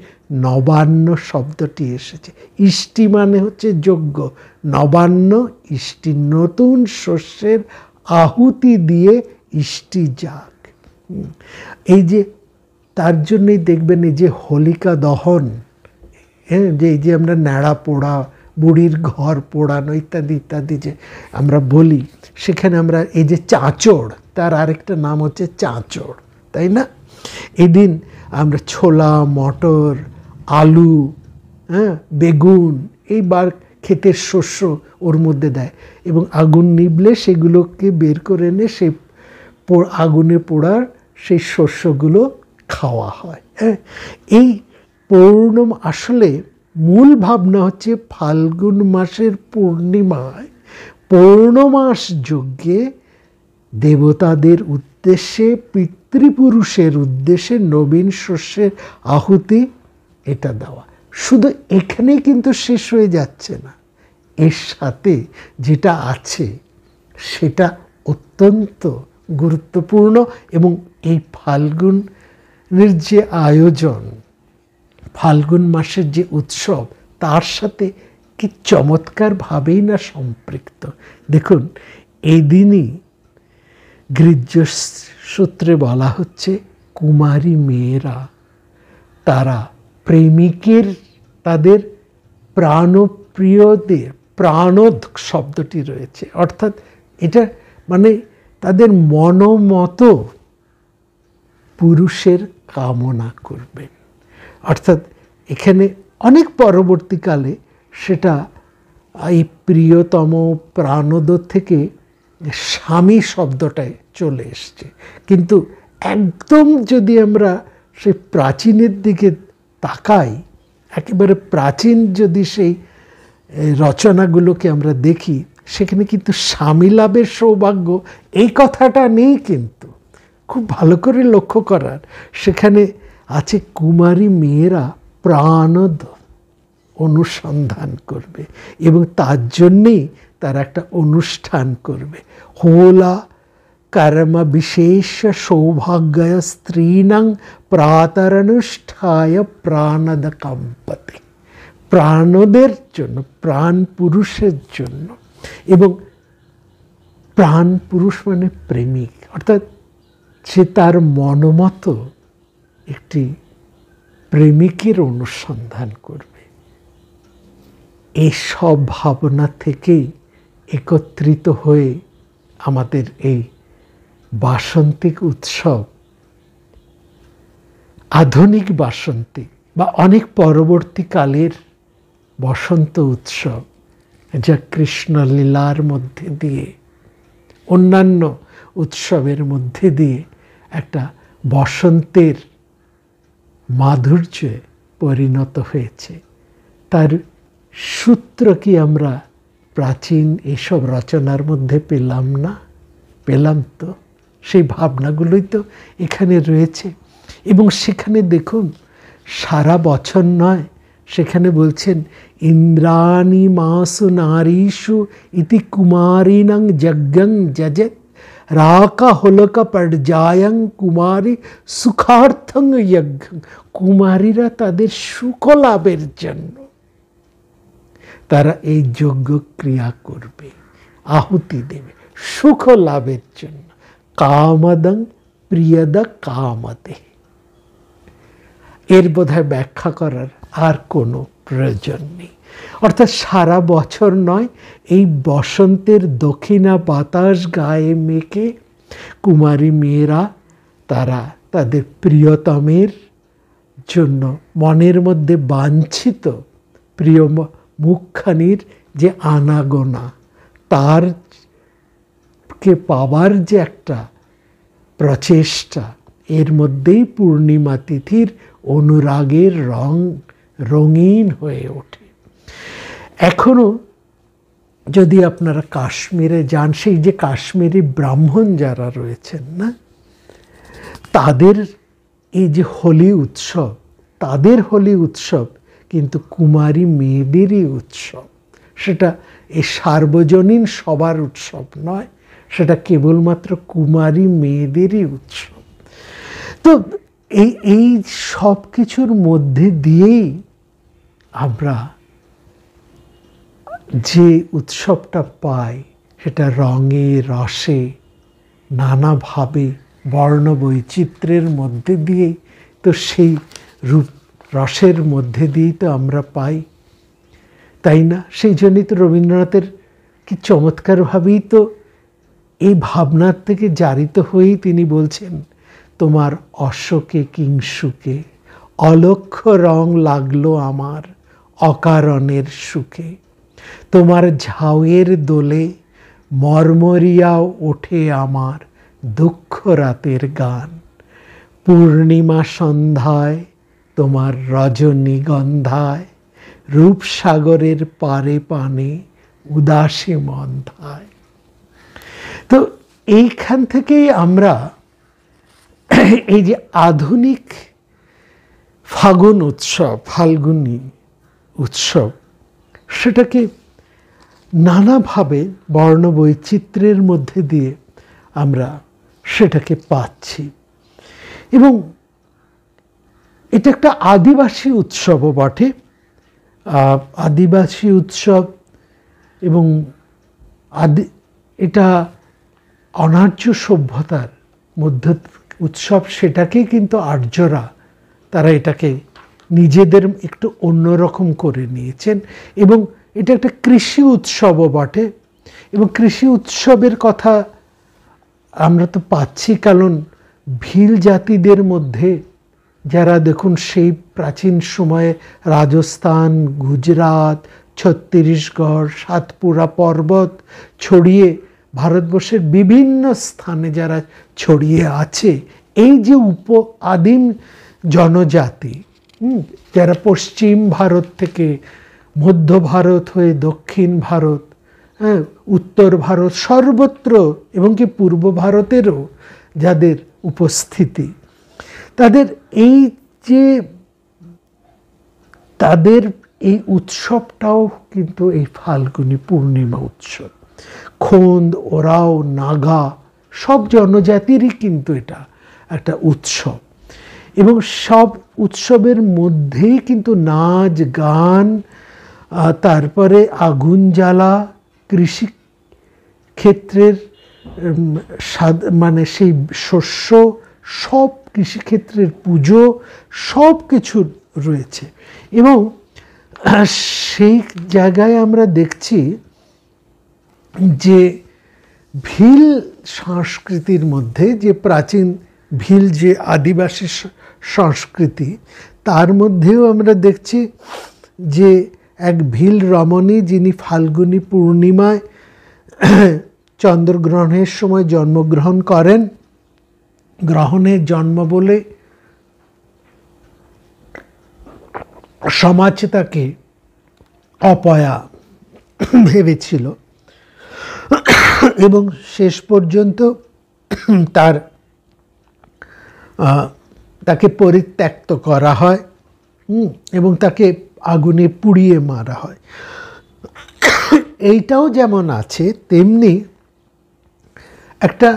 নবান্ন শব্দটি এসেছে। ইষ্টি মানে হচ্ছে যজ্ঞ, নবান্ন ইষ্টি, নতুন শস্যের আহুতি দিয়ে ইষ্টি যাগ। এই যে তার জন্যই দেখবেন এই যে হোলিকা দহন, যে এই যে আমরা ন্যাড়া পোড়া, বুড়ির ঘর পোড়ানো ইত্যাদি ইত্যাদি যে আমরা বলি, সেখানে আমরা এই যে চাঁচড়, তার আরেকটা নাম হচ্ছে চাঁচড়, তাই না? এদিন আমরা ছোলা, মটর, আলু, বেগুন, এইবার ক্ষেতের শস্য ওর মধ্যে দেয়, এবং আগুন নিভলে সেগুলোকে বের করে এনে সেই আগুনে পোড়ার সেই শস্যগুলো খাওয়া হয়। এই আসলে মূল ভাবনা হচ্ছে ফাল্গুন মাসের পূর্ণিমায় পৌর্ণমাস যজ্ঞে দেবতাদের উদ্দেশ্যে, পিতৃপুরুষের উদ্দেশ্যে নবীন শস্যের আহুতি এটা দেওয়া। শুধু এখানেই কিন্তু শেষ হয়ে যাচ্ছে না, এর সাথে যেটা আছে সেটা অত্যন্ত গুরুত্বপূর্ণ। এবং এই ফাল্গুনের যে আয়োজন, ফাল্গুন মাসের যে উৎসব, তার সাথে কি চমৎকারভাবেই না সম্পৃক্ত। দেখুন, এই দিনই গৃহ্য সূত্রে বলা হচ্ছে কুমারী মেয়েরা, তারা প্রেমিকের, তাদের প্রাণপ্রিয়দের, প্রাণদ শব্দটি রয়েছে, অর্থাৎ এটা মানে তাদের মনোমত পুরুষের কামনা করবেন। অর্থাৎ এখানে অনেক পরবর্তীকালে সেটা এই প্রিয়তম প্রাণদ থেকে স্বামী শব্দটাই চলে এসছে। কিন্তু একদম যদি আমরা সেই প্রাচীনের দিকে তাকাই, একেবারে প্রাচীন যদি সেই রচনাগুলোকে আমরা দেখি, সেখানে কিন্তু স্বামী লাভের সৌভাগ্য এই কথাটা নেই। কিন্তু খুব ভালো করে লক্ষ্য করার, সেখানে আছে কুমারী মেয়েরা প্রাণদ অনুসন্ধান করবে এবং তার জন্যেই তারা একটা অনুষ্ঠান করবে। হোলা কর্ম বিশেষ সৌভাগ্য স্ত্রীণং প্রাতরনুষ্ঠায় প্রাণদ কম্পতে, প্রাণদের জন্য, প্রাণ পুরুষের জন্য। এবং প্রাণ পুরুষ মানে প্রেমিক, অর্থাৎ সে তার মনমতো একটি প্রেমিকের অনুসন্ধান করবে। এই সব ভাবনা থেকেই একত্রিত হয়ে আমাদের এই বাসন্তিক উৎসব, আধুনিক বাসন্তিক বা অনেক পরবর্তীকালের বসন্ত উৎসব, যা কৃষ্ণলীলার মধ্যে দিয়ে, অন্যান্য উৎসবের মধ্যে দিয়ে একটা বসন্তের মাধুর্যে পরিণত হয়েছে। তার সূত্র কি আমরা প্রাচীন এসব রচনার মধ্যে পেলাম না? পেলাম তো। সেই ভাবনাগুলোই তো এখানে রয়েছে। এবং সেখানে দেখুন, সারা বছর নয়, সেখানে বলছেন ইন্দ্রাণী মাসু নারীষু ইতি কুমারীণং যজ্ঞং যজেত রাকা হোলকা পর্যায়ং কুমারী সুখার্থং যজ্ঞং। কুমারীরা তাদের সুখ লাভের জন্য তারা এই যজ্ঞ ক্রিয়া করবে, আহুতি দেবে সুখ লাভের জন্য। কামদং প্রিয়দ কামতে, এর বোধহয় ব্যাখ্যা করার আর কোনো প্রয়োজন নেই। অর্থাৎ সারা বছর নয়, এই বসন্তের দক্ষিণা বাতাস গায়ে মেখে কুমারী মেয়েরা তারা তাদের প্রিয়তমের জন্য মনের মধ্যে বাঞ্ছিত প্রিয় মুখখানির যে আনাগোনা, তারকে পাবার যে একটা প্রচেষ্টা, এর মধ্যেই পূর্ণিমা তিথির অনুরাগের রং রঙিন হয়ে ওঠে। এখনো যদি আপনারা কাশ্মীরে যান, সেই যে কাশ্মীরি ব্রাহ্মণ যারা রয়েছেন না, তাদের এই যে হোলি উৎসব, তাদের হোলি উৎসব কিন্তু কুমারী মেয়েদেরই উৎসব। সেটা এই সার্বজনীন সবার উৎসব নয়, সেটা কেবলমাত্র কুমারী মেয়েদেরই উৎসব। তো এই সব কিছুর মধ্যে দিয়েই আমরা যে উৎসবটা পাই, সেটা রঙে রসে নানাভাবে বর্ণ বৈচিত্র্যের মধ্যে দিয়েই তো, সেই রূপ রসের মধ্যে দিয়েই তো আমরা পাই, তাই না? সেই জন্যই তো রবীন্দ্রনাথের কি চমৎকারভাবেই তো এই ভাবনার থেকে জারিত হয়েই তিনি বলছেন, তোমার অশোকে কিংসুকে অলক্ষ্য রং লাগলো আমার অকারণের সুখে, তোমার ঝাউয়ের দোলে মর্মরিয়াও ওঠে আমার দুঃখ রাতের গান, পূর্ণিমা সন্ধ্যায় তোমার রজনীগন্ধায় রূপসাগরের পারে পানে উদাসী মন্ধায়। তো এইখান থেকেই আমরা এই যে আধুনিক ফাগুন উৎসব, ফাল্গুনী উৎসব, সেটাকে নানাভাবে বর্ণবৈচিত্র্যের মধ্যে দিয়ে আমরা সেটাকে পাচ্ছি। এবং এটা একটা আদিবাসী উৎসবও বটে। আদিবাসী উৎসব এবং এটা অনার্য সভ্যতার মধ্যে উৎসব, সেটাকেই কিন্তু আর্যরা তারা এটাকে নিজেদের একটু অন্যরকম করে নিয়েছেন। এবং এটা একটা কৃষি উৎসবও বটে। এবং কৃষি উৎসবের কথা আমরা তো পাচ্ছি, কারণ ভিল জাতিদের মধ্যে যারা দেখুন সেই প্রাচীন সময়ে রাজস্থান, গুজরাট, ছত্তিশগড়, সাতপুরা পর্বত ছড়িয়ে ভারতবর্ষের বিভিন্ন স্থানে যারা ছড়িয়ে আছে, এই যে আদিম জনজাতি, যারা পশ্চিম ভারত থেকে মধ্য ভারত হয়ে দক্ষিণ ভারত, হ্যাঁ, উত্তর ভারত, সর্বত্র এবং কি পূর্ব ভারতেরও যাদের উপস্থিতি, তাদের এই উৎসবটাও কিন্তু এই ফাল্গুনী পূর্ণিমা উৎসব। খোন্দ, ওরাও, নাগা সব জনজাতিরই কিন্তু এটা একটা উৎসব, এবং সব উৎসবের মধ্যেই কিন্তু নাচ, গান, তারপরে আগুন জ্বালা, কৃষি ক্ষেত্রের মানে সেই শস্য, সব কৃষিক্ষেত্রের পুজো, সব কিছু রয়েছে। এবং সেই জায়গায় আমরা দেখছি যে ভিল সংস্কৃতির মধ্যে, যে প্রাচীন ভিল যে আদিবাসী সংস্কৃতি, তার মধ্যেও আমরা দেখছি যে এক ভিল রমণী, যিনি ফাল্গুনী পূর্ণিমায় চন্দ্রগ্রহণের সময় জন্মগ্রহণ করেন, গ্রহণের জন্ম বলে সমাজ তাকে অপয়া ভেবেছিল, এবং শেষ পর্যন্ত তাকে পরিত্যক্ত করা হয় এবং তাকে আগুনে পুড়িয়ে মারা হয়। এইটাও যেমন আছে, তেমনি একটা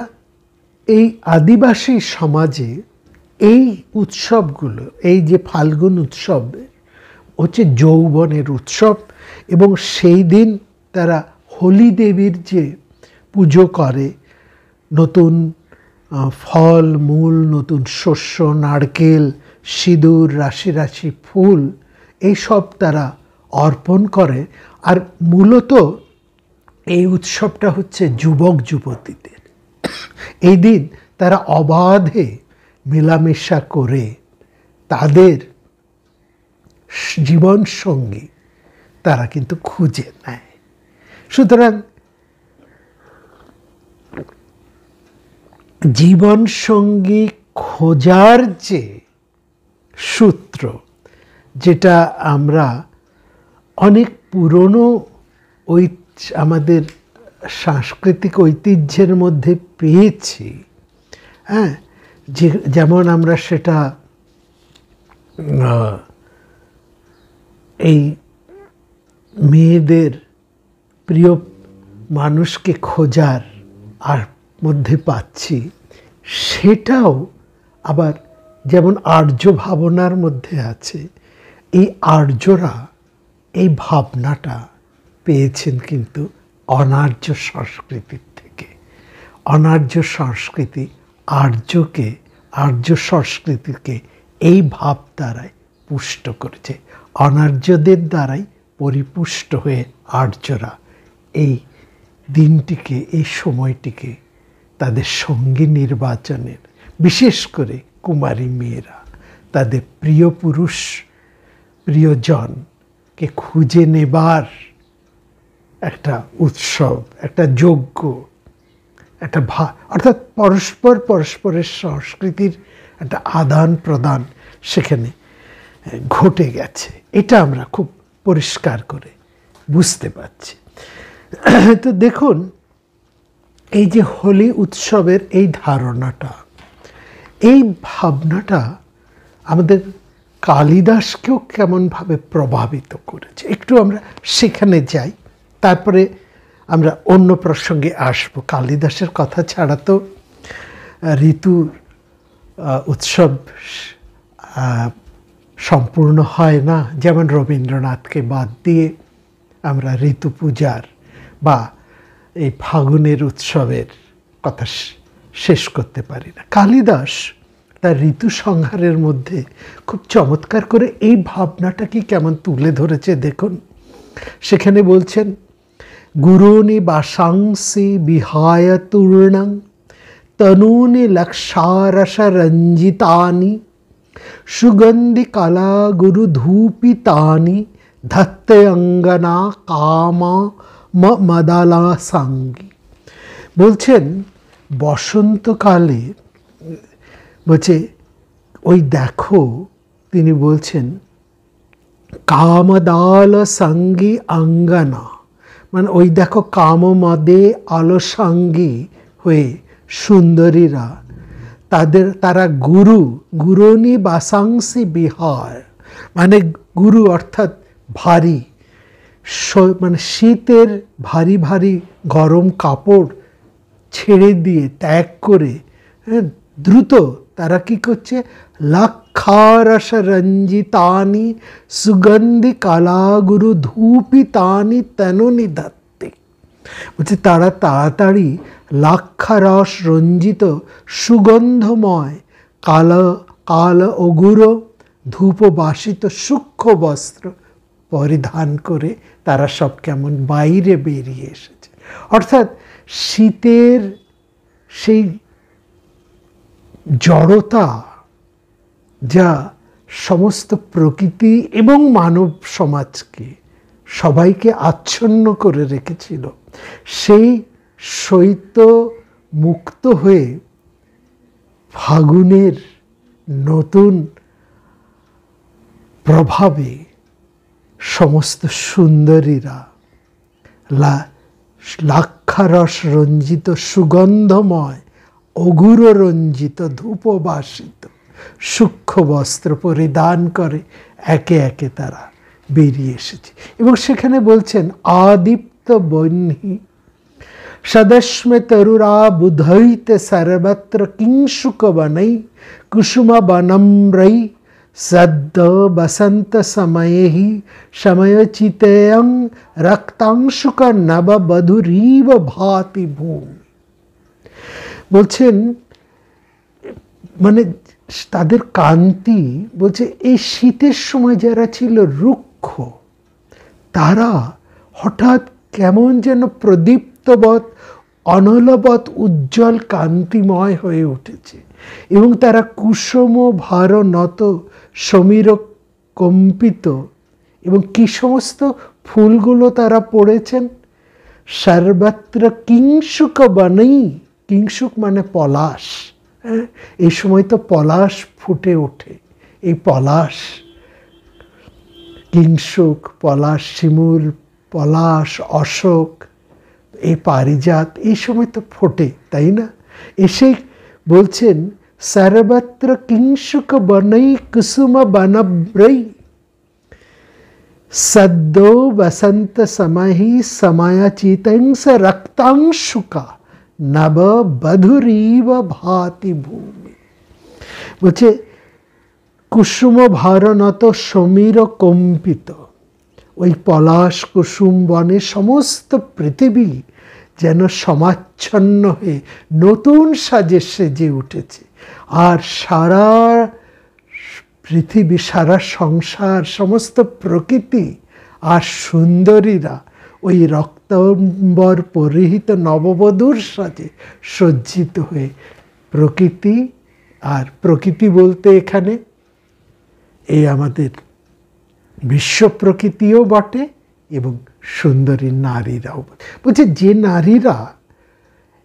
এই আদিবাসী সমাজে এই উৎসবগুলো, এই যে ফাল্গুন উৎসব হচ্ছে যৌবনের উৎসব, এবং সেই দিন তারা হোলি দেবীর যে পুজো করে, নতুন ফল মূল, নতুন শস্য, নারকেল, সিঁদুর, রাশি রাশি ফুল, এইসব তারা অর্পণ করে। আর মূলত এই উৎসবটা হচ্ছে যুবক যুবতীদের। এই দিন তারা অবাধে মেলামেশা করে তাদের জীবন সঙ্গী তারা কিন্তু খুঁজে নেয়। সুতরাং জীবন সঙ্গী খোঁজার যে সূত্র, যেটা আমরা অনেক পুরনো আমাদের সাংস্কৃতিক ঐতিহ্যের মধ্যে পেয়েছি, হ্যাঁ, যেমন আমরা সেটা এই মেয়েদের প্রিয় মানুষকে খোঁজার আর মধ্যে পাচ্ছি, সেটাও আবার যেমন আর্য ভাবনার মধ্যে আছে। এই আর্যরা এই ভাবনাটা পেয়েছেন কিন্তু অনার্য সংস্কৃতির থেকে। অনার্য সংস্কৃতি আর্য সংস্কৃতিকে এই ভাব দ্বারাই পুষ্ট করেছে। অনার্যদের দ্বারাই পরিপুষ্ট হয়ে আর্যরা এই দিনটিকে, এই সময়টিকে তাদের সঙ্গী নির্বাচনের, বিশেষ করে কুমারী মেয়েরা তাদের প্রিয় পুরুষ, প্রিয়জনকে খুঁজে নেবার একটা উৎসব, একটা যজ্ঞ, একটা অর্থাৎ পরস্পরের সংস্কৃতির একটা আদান প্রদান সেখানে ঘটে গেছে। এটা আমরা খুব পরিষ্কার করে বুঝতে পারছি। তো দেখুন, এই যে হোলি উৎসবের এই ধারণাটা, এই ভাবনাটা আমাদের কালিদাসকেও কেমনভাবে প্রভাবিত করেছে, একটু আমরা সেখানে যাই, তারপরে আমরা অন্য প্রসঙ্গে আসব। কালিদাসের কথা ছাড়া তো ঋতু উৎসব সম্পূর্ণ হয় না। যেমন রবীন্দ্রনাথকে বাদ দিয়ে আমরা ঋতু পূজার বা এই ফাগুনের উৎসবের কথা শেষ করতে পারি না। কালিদাস তার ঋতু সংহারের মধ্যে খুব চমৎকার করে এই ভাবনাটাকে কেমন তুলে ধরেছে দেখুন। সেখানে বলছেন, গুরুনি বাসাংসি বিহায় তূর্ণং তনুনি লক্ষারস রঞ্জিতানি সুগন্ধি কলা গুরু ধূপিতানি ধত্তে অঙ্গনা কামা মদালা সাঙ্গী। বলছেন বসন্তকালে, বলছে ওই দেখো, তিনি বলছেন কামদাল সঙ্গী অঙ্গনা, মানে ওই দেখো কামমদে আলসাঙ্গী হয়ে সুন্দরীরা, তারা গুরুনি বাসাংসি বিহার, মানে গুরু অর্থাৎ ভারী, মানে শীতের ভারী ভারী গরম কাপড় ছেড়ে দিয়ে ত্যাগ করে দ্রুত তারা কি করছে, লক্ষারস রঞ্জিতানি সুগন্ধি কালাগুরু ধূপিতানি তনুনি দত্তে। বলছে তারা তাড়াতাড়ি লাক্ষারস রঞ্জিত সুগন্ধময় কাল অগুর ধূপ বাসিত সূক্ষ্ম বস্ত্র পরিধান করে তারা সব কেমন বাইরে বেরিয়ে এসেছে। অর্থাৎ শীতের সেই জড়তা যা সমস্ত প্রকৃতি এবং মানব সমাজকে সবাইকে আচ্ছন্ন করে রেখেছিল, সেই শৈত্য মুক্ত হয়ে ফাগুনের নতুন প্রভাবে সমস্ত সুন্দরীরা লাক্ষারস রঞ্জিত সুগন্ধময় অগুর রঞ্জিত ধূপবাসিত সূক্ষ্ম বস্ত্র পরিধান করে একে একে তারা বেরিয়ে এসেছে। এবং সেখানে বলছেন আদীপ্ত বহ্নি সদস্মে তরুরা বুধৈতে সর্বত্র কিংশুক বনৈ কুসুম বনম্রৈ সদ্য বসন্ত সময়ে হি সময়োচিতেয়ং রক্তাংশুক নব বধূরিব ভাতি ভূমি। বলছেন মানে তাদের কান্তি, বলছে এই শীতের সময় যারা ছিল রুক্ষ, তারা হঠাৎ কেমন যেন প্রদীপ্তবৎ অনলবৎ উজ্জ্বল কান্তিময় হয়ে উঠেছে, এবং তারা কুসুম ভার নত সমীর কম্পিত, এবং কি সমস্ত ফুলগুলো তারা পড়েছেন, সর্বত্র কিংশুক বনৈ, কিংশুক মানে পলাশ, হ্যাঁ এই সময় তো পলাশ ফুটে ওঠে, এই পলাশ কিংশুক, পলাশ, শিমুল, পলাশ, অশোক, এই পারিজাত এই সময় তো ফোটে, তাই না? এসে বলছেন সর্বত্র কিংশুক বনৈ কুসুম বনব্রৈ সদ্য বসন্ত সমহি সময়াচিতংস রক্তাংশুকা নব বধূরিব ভাতি ভূমি। বলছে কুসুম ভারনত সমীর কম্পিত, ওই পলাশ কুসুম বনে সমস্ত পৃথিবী যেন সমাচ্ছন্ন হয়ে নতুন সাজে সেজে উঠেছে, আর সারা পৃথিবী, সারা সংসার, সমস্ত প্রকৃতি আর সুন্দরীরা ওই রক্তাম্বর পরিহিত নববধূর সাজে সজ্জিত হয়ে প্রকৃতি, আর প্রকৃতি বলতে এখানে এই আমাদের বিশ্ব প্রকৃতিও বটে এবং সুন্দরী নারীরাও। বলছে যে নারীরা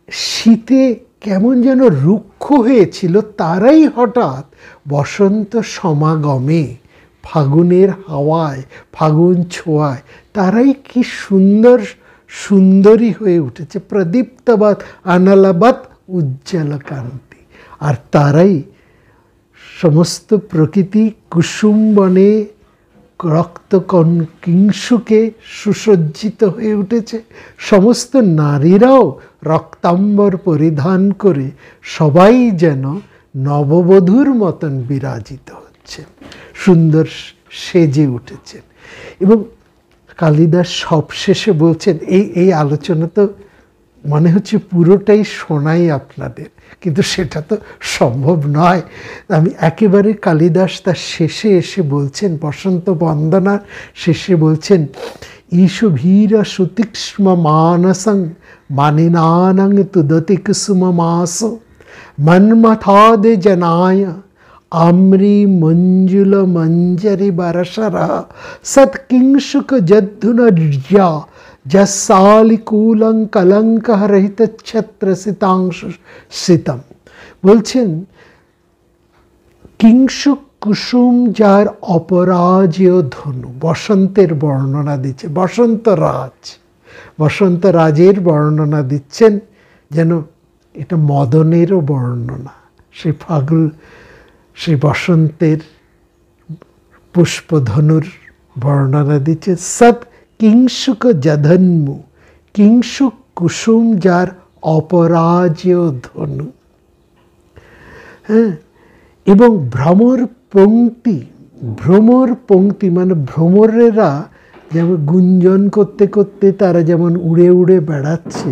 শীতে কেমন যেন রুক্ষ হয়েছিল, তারাই হঠাৎ বসন্ত সমাগমে, ফাগুনের হাওয়ায়, ফাগুন ছোঁয়ায় তারাই কি সুন্দর সুন্দরী হয়ে উঠেছে, প্রদীপ্তবৎ অনলবৎ উজ্জ্বল কান্তি। আর তারাই সমস্ত প্রকৃতি কুসুম বনে রক্ত কিংশুকে সুসজ্জিত হয়ে উঠেছে, সমস্ত নারীরাও রক্তাম্বর পরিধান করে সবাই যেন নববধূর মতন বিরাজিত হচ্ছেন, সুন্দর সেজে উঠেছেন। এবং কালিদাস সবশেষে বলছেন, এই আলোচনা তো মনে হচ্ছে পুরোটাই শোনাই আপনাদের, কিন্তু সেটা তো সম্ভব নয়। আমি একেবারে কালিদাস তার শেষে এসে বলছেন, বসন্ত বন্দনার শেষে বলছেন, ঈশু ভীর সুতীক্ষ্ম মানসং মানিনানং তুদতি কুসুম মাস মন্মথাদে জনায় আম্রি মঞ্জুল মঞ্জরি বরসরা সৎকিংশুক যদ্ধুনর্যা যশালিকুলং কলঙ্ক রহিত ছত্র সিতাংশু সিতম। বলছেন কিংশুক কুসুম যার অপরাজেয় ধনু, বসন্তের বর্ণনা দিচ্ছে, বসন্ত রাজের বর্ণনা দিচ্ছেন, যেন এটা মদনেরও বর্ণনা। সেই বসন্তের পুষ্পধনুর বর্ণনা দিচ্ছে। সৎ কিংশুক জধন্মু, কিংশুক কুসুম যার অপরাজেয় ধনু। হ্যাঁ, এবং ভ্রমর পংক্তি মানে ভ্রমরেরা যেমন গুঞ্জন করতে করতে তারা যেমন উড়ে উড়ে বেড়াচ্ছে,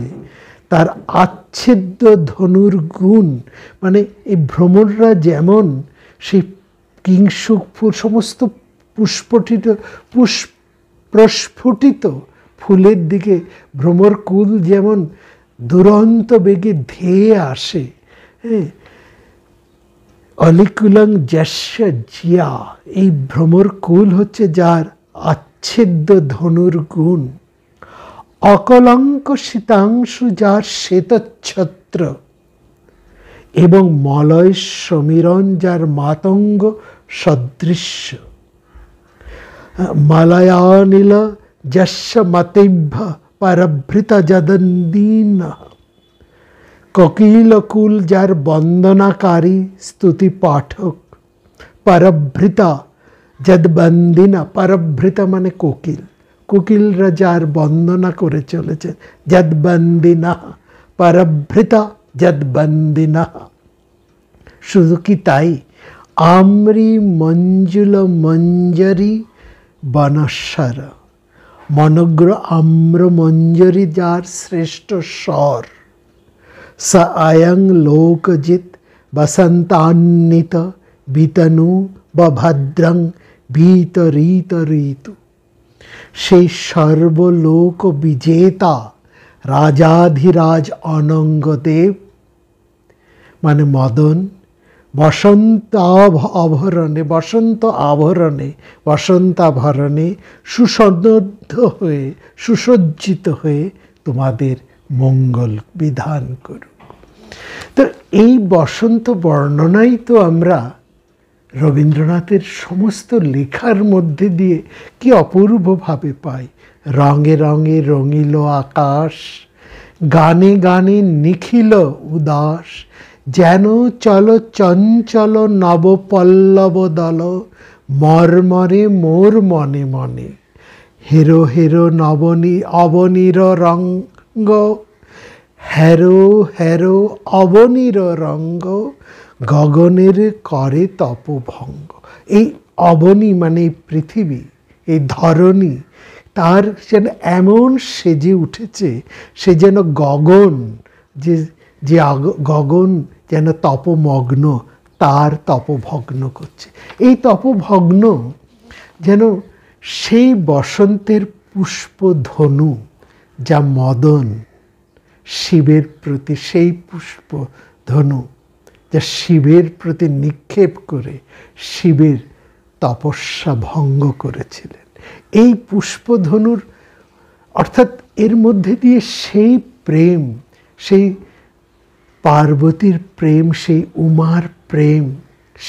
তার আচ্ছেদ্য ধনুর গুণ, মানে এই ভ্রমররা যেমন সেই কিংশুক সমস্ত প্রস্ফুটিত ফুলের দিকে ভ্রমর কুল যেমন দুরন্ত বেগে ধেয়ে আসে। হ্যাঁ, অলিকুলং যস্য জিয়া, এই ভ্রমর কুল হচ্ছে যার আচ্ছেদ্য ধনুর গুণ। অকলঙ্ক শীতাংশু যার শ্বেতচ্ছত্র, এবং মলয় সমীরণ যার মাতঙ্গ সদৃশ্য। মালয়ানিল যস্য মতেভ্য পরভৃত যদন্দীন, কোকিলকুল যার বন্দনাকারী স্তুতি পাঠক। পরভৃতা যদবন্দিনা, পরভৃতা মানে কোকিল, কোকিলরা যার বন্দনা করে চলেছে। যদবন্দিনা, পরভৃতা যদবন্দিনা। শুধু কি তাই, আম্রি মঞ্জুল মঞ্জরি বনস্বর, মনগ্র আম্র মঞ্জরি যার শ্রেষ্ঠ স্বর। স আয়ং লোকজিৎ বসন্তান্বিত বিতনু বভদ্রং বিতরিত ঋতু। সেই সর্বলোক বিজেতা রাজাধিরাজ অনঙ্গদেব মানে মদন, বসন্তাভরণে সুসন্নদ্ধ হয়ে সুসজ্জিত হয়ে তোমাদের মঙ্গল বিধান করুক। তো এই বসন্ত বর্ণনাই তো আমরা রবীন্দ্রনাথের সমস্ত লেখার মধ্যে দিয়ে কি অপূর্বভাবে পাই। রঙে রঙে রঙিল আকাশ, গানে গানে নিখিল উদাস, যেন চল চঞ্চল নবপল্লব দল, মর্মরে মোর মনে মনে। হেরো হেরো অবনীর রঙ্গ, হেরো হেরো অবনীর রঙ্গ, গগনের করে তপভঙ্গ। এই অবনী মানে এই পৃথিবী, এই ধরণী তার যেন এমন সেজে উঠেছে, সে যেন গগন, যে গগন যেন তপমগ্ন, তার তপভগ্ন করছে। এই তপভগ্ন যেন সেই বসন্তের পুষ্পধনু, যা মদন শিবের প্রতি, সেই পুষ্পধনু যা শিবের প্রতি নিক্ষেপ করে শিবের তপস্যা ভঙ্গ করেছিলেন। এই পুষ্পধনুর অর্থাৎ এর মধ্যে দিয়ে সেই প্রেম, সেই পার্বতীর প্রেম, সেই উমার প্রেম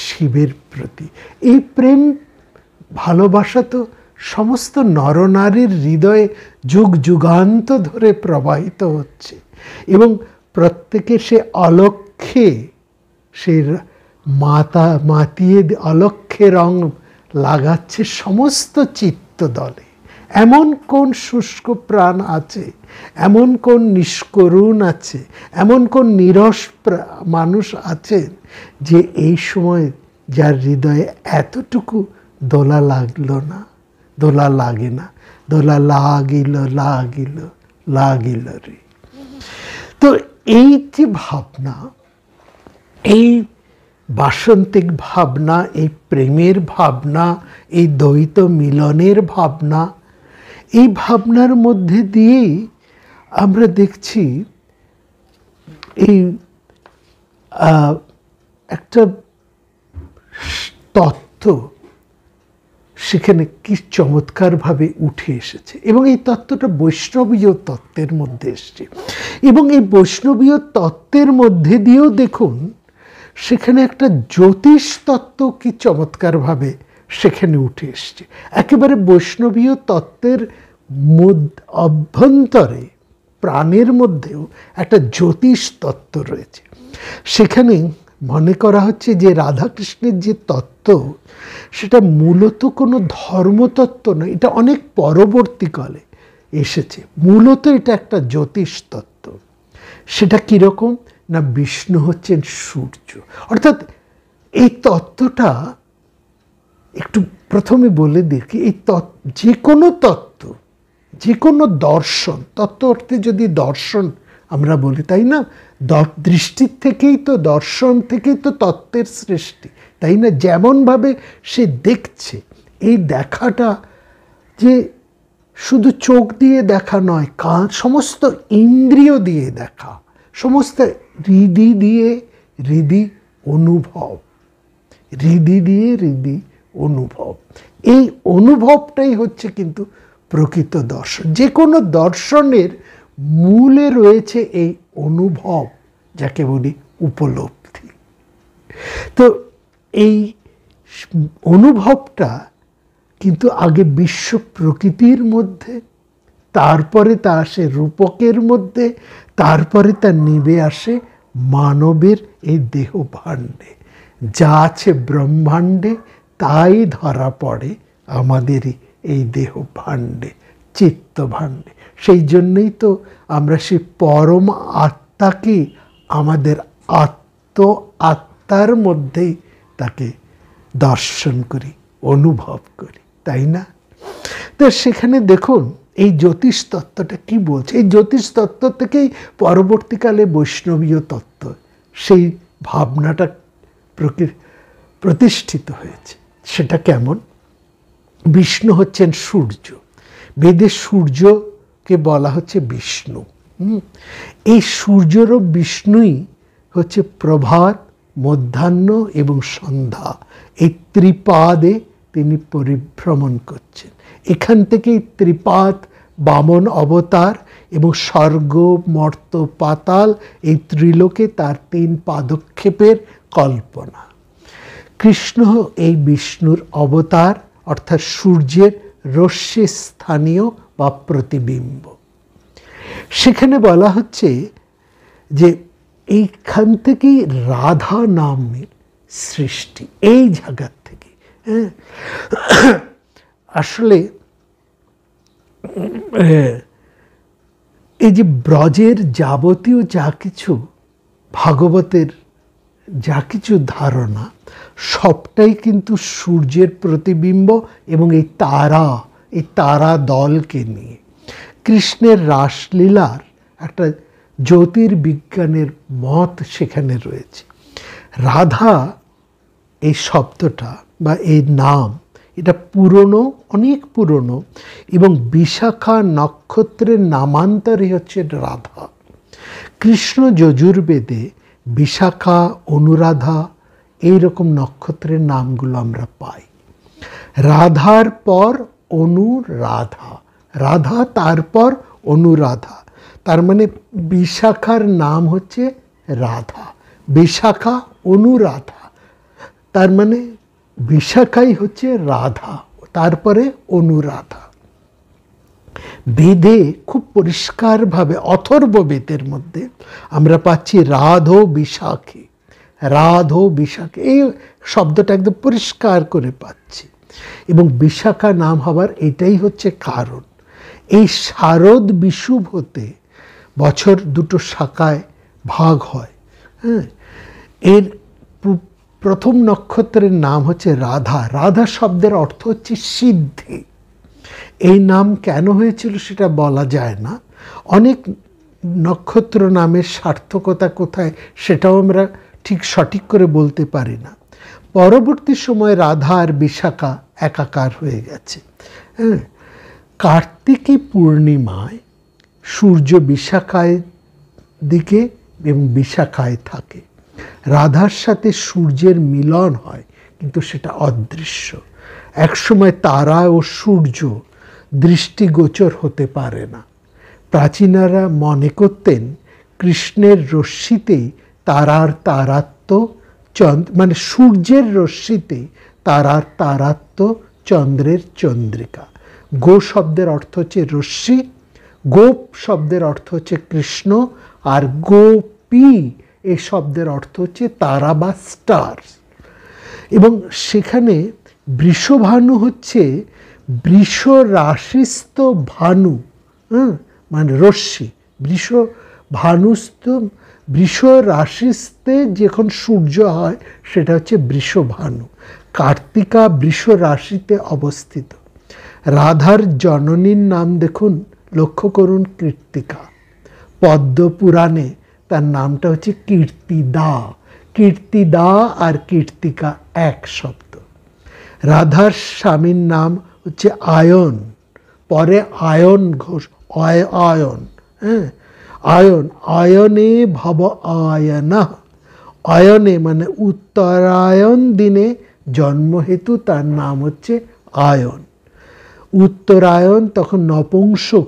শিবের প্রতি, এই প্রেম ভালোবাসা তো সমস্ত নরনারীর হৃদয়ে যুগ যুগান্ত ধরে প্রবাহিত হচ্ছে, এবং প্রত্যেকে সে অলক্ষ্যে, সে মাতিয়ে অলক্ষ্যে রং লাগাচ্ছে সমস্ত চিত্তদলে। এমন কোন শুষ্ক প্রাণ আছে, এমন কোন নিষ্করুণ আছে, এমন কোন নিরস মানুষ আছেন যে এই সময় যার হৃদয়ে এতটুকু দোলা লাগলো না, দোলা লাগে না, দোলা লাগিল লাগিল লাগিল রে। তো এই যে ভাবনা, এই বাসন্তিক ভাবনা, এই প্রেমের ভাবনা, এই দ্বৈত মিলনের ভাবনা, এই ভাবনার মধ্যে দিয়েই আমরা দেখছি এই একটা তত্ত্ব সেখানে কি চমৎকারভাবে উঠে এসেছে, এবং এই তত্ত্বটা বৈষ্ণবীয় তত্ত্বের মধ্যে এসছে। এবং এই বৈষ্ণবীয় তত্ত্বের মধ্যে দিয়েও দেখুন সেখানে একটা জ্যোতিষ তত্ত্ব কি চমৎকারভাবে সেখানে উঠে এসছে। একেবারে বৈষ্ণবীয় তত্ত্বের অভ্যন্তরে প্রাণের মধ্যেও একটা জ্যোতিষ তত্ত্ব রয়েছে। সেখানে মনে করা হচ্ছে যে রাধাকৃষ্ণের যে তত্ত্ব সেটা মূলত কোনো ধর্মতত্ত্ব নয়, এটা অনেক পরবর্তীকালে এসেছে। মূলত এটা একটা জ্যোতিষ তত্ত্ব। সেটা কীরকম না, বিষ্ণু হচ্ছেন সূর্য। অর্থাৎ এই তত্ত্বটা একটু প্রথমে বলে দেখি, এই যে কোনো তত্ত্ব, যে কোনো দর্শন, তত্ত্ব অর্থে যদি দর্শন আমরা বলি, তাই না, দৃষ্টির থেকেই তো, দর্শন থেকেই তো তত্ত্বের সৃষ্টি, তাই না। যেমনভাবে সে দেখছে, এই দেখাটা যে শুধু চোখ দিয়ে দেখা নয়, কান, সমস্ত ইন্দ্রিয় দিয়ে দেখা, সমস্ত হৃদি দিয়ে হৃদি অনুভব, হৃদি দিয়ে হৃদি অনুভব, এই অনুভবটাই হচ্ছে কিন্তু প্রকৃত দর্শন। যে কোনো দর্শনের মূলে রয়েছে এই অনুভব, যাকে বলি উপলব্ধি। তো এই অনুভবটা কিন্তু আগে বিশ্ব প্রকৃতির মধ্যে, তারপরে তা আসে রূপকের মধ্যে, তারপরে তা নিবে আসে মানবের এই দেহ ভাণ্ডে। যা আছে ব্রহ্মাণ্ডে তাই ধরা পড়ে আমাদেরই এই দেহ ভাণ্ডে, চিত্ত ভাণ্ডে। সেই জন্যই তো আমরা সেই পরম আত্মাকে আমাদের আত্মার মধ্যেই তাকে দর্শন করি, অনুভব করি, তাই না। তো সেখানে দেখুন এই জ্যোতিষ তত্ত্বটা কি বলছে। এই জ্যোতিষ তত্ত্ব থেকেই পরবর্তীকালে বৈষ্ণবীয় তত্ত্ব, সেই ভাবনাটা প্রতিষ্ঠিত হয়েছে। সেটা কেমন, বিষ্ণু হচ্ছেন সূর্য, বেদে সূর্যকে বলা হচ্ছে বিষ্ণু। এই সূর্যরও বিষ্ণুই হচ্ছে প্রভাত, মধ্যাহ্ন এবং সন্ধ্যা, এই ত্রিপাদে তিনি পরিভ্রমণ করছেন। এখান থেকেই ত্রিপাদ, বামন অবতার এবং স্বর্গ, মর্ত, পাতাল, এই ত্রিলোকে তার 3 পাদক্ষেপের কল্পনা। কৃষ্ণ এই বিষ্ণুর অবতার, অর্থাৎ সূর্যের রশ্মি স্থানীয় বা প্রতিবিম্ব। সেখানে বলা হচ্ছে যে এইখান থেকেই রাধা নামের সৃষ্টি, এই জায়গার থেকে। আসলে এই যে ব্রজের যাবতীয় যা কিছু, ভাগবতের যা কিছু ধারণা, সবটাই কিন্তু সূর্যের প্রতিবিম্ব এবং এই তারা দলকে নিয়ে। কৃষ্ণের রাসলীলার একটা জ্যোতির্বিজ্ঞানের মত সেখানে রয়েছে। রাধা এই শব্দটা বা এই নাম, এটা পুরনো, অনেক পুরনো, এবং বিশাখা নক্ষত্রের নামান্তরই হচ্ছে রাধা। কৃষ্ণ যজুর্বেদে বিশাখা, অনুরাধা, এইরকম নক্ষত্রের নামগুলো আমরা পাই। রাধার পর অনুরাধা, রাধা তারপর অনুরাধা, তার মানে বিশাখার নাম হচ্ছে রাধা, বিশাখা অনুরাধা, তার মানে বিশাখাই হচ্ছে রাধা, তারপরে অনুরাধা। বেদে খুব পরিষ্কারভাবে, অথর্ববেদের মধ্যে আমরা পাচ্ছি রাধো বিশাখে, রাধো বিশাখে, এই শব্দটা একদম পরিষ্কার করে পাচ্ছি। এবং বিশাখা নাম হবার এটাই হচ্ছে কারণ, এই শারদ বিষুব হতে বছর 2 শাখায় ভাগ হয়। এর প্রথম নক্ষত্রের নাম হচ্ছে রাধা। রাধা শব্দের অর্থ হচ্ছে সিদ্ধি। এই নাম কেন হয়েছিল সেটা বলা যায় না। অনেক নক্ষত্র নামের সার্থকতা কোথায় সেটাও আমরা ঠিক সঠিক করে বলতে পারি না। পরবর্তী সময়ে রাধা আর বিশাখা একাকার হয়ে গেছে। কার্তিকী পূর্ণিমায় সূর্য বিশাখায় দিকে এবং বিশাখায় থাকে। রাধার সাথে সূর্যের মিলন হয়, কিন্তু সেটা অদৃশ্য। একসময় তারা ও সূর্য দৃষ্টিগোচর হতে পারে না। প্রাচীনরা মনে করতেন কৃষ্ণের রশ্মিতেই তারার তারাত্ম, মানে সূর্যের রশ্মিতে তারার তারাত্ম, চন্দ্রের চন্দ্রিকা। গো শব্দের অর্থ হচ্ছে রশ্মি, গোপ শব্দের অর্থ হচ্ছে কৃষ্ণ, আর গোপী এই শব্দের অর্থ হচ্ছে তারা বা স্টার। এবং সেখানে বৃষভানু হচ্ছে বৃষ রাশিস্থ ভানু, মানে রশ্মি। বৃষ ভানুস্থ, বৃষ রাশিস্থে যখন সূর্য হয় সেটা হচ্ছে বৃষভানু। কার্তিকা বৃষ রাশিতে অবস্থিত। রাধার জননীর নাম দেখুন, লক্ষ্য করুন, কীর্তিকা। পদ্ম পুরাণে তার নামটা হচ্ছে কীর্তিদা। কীর্তিদা আর কীর্তিকা এক শব্দ। রাধার স্বামীর নাম হচ্ছে আয়ন, পরে আয়ন ঘোষ, আয়ন, হ্যাঁ, আয়ন, আয়নে ভব আয়না। আয়নে মানে উত্তরায়ণ দিনে জন্মহেতু তার নাম হচ্ছে আয়ন। উত্তরায়ণ তখন নপুংসক,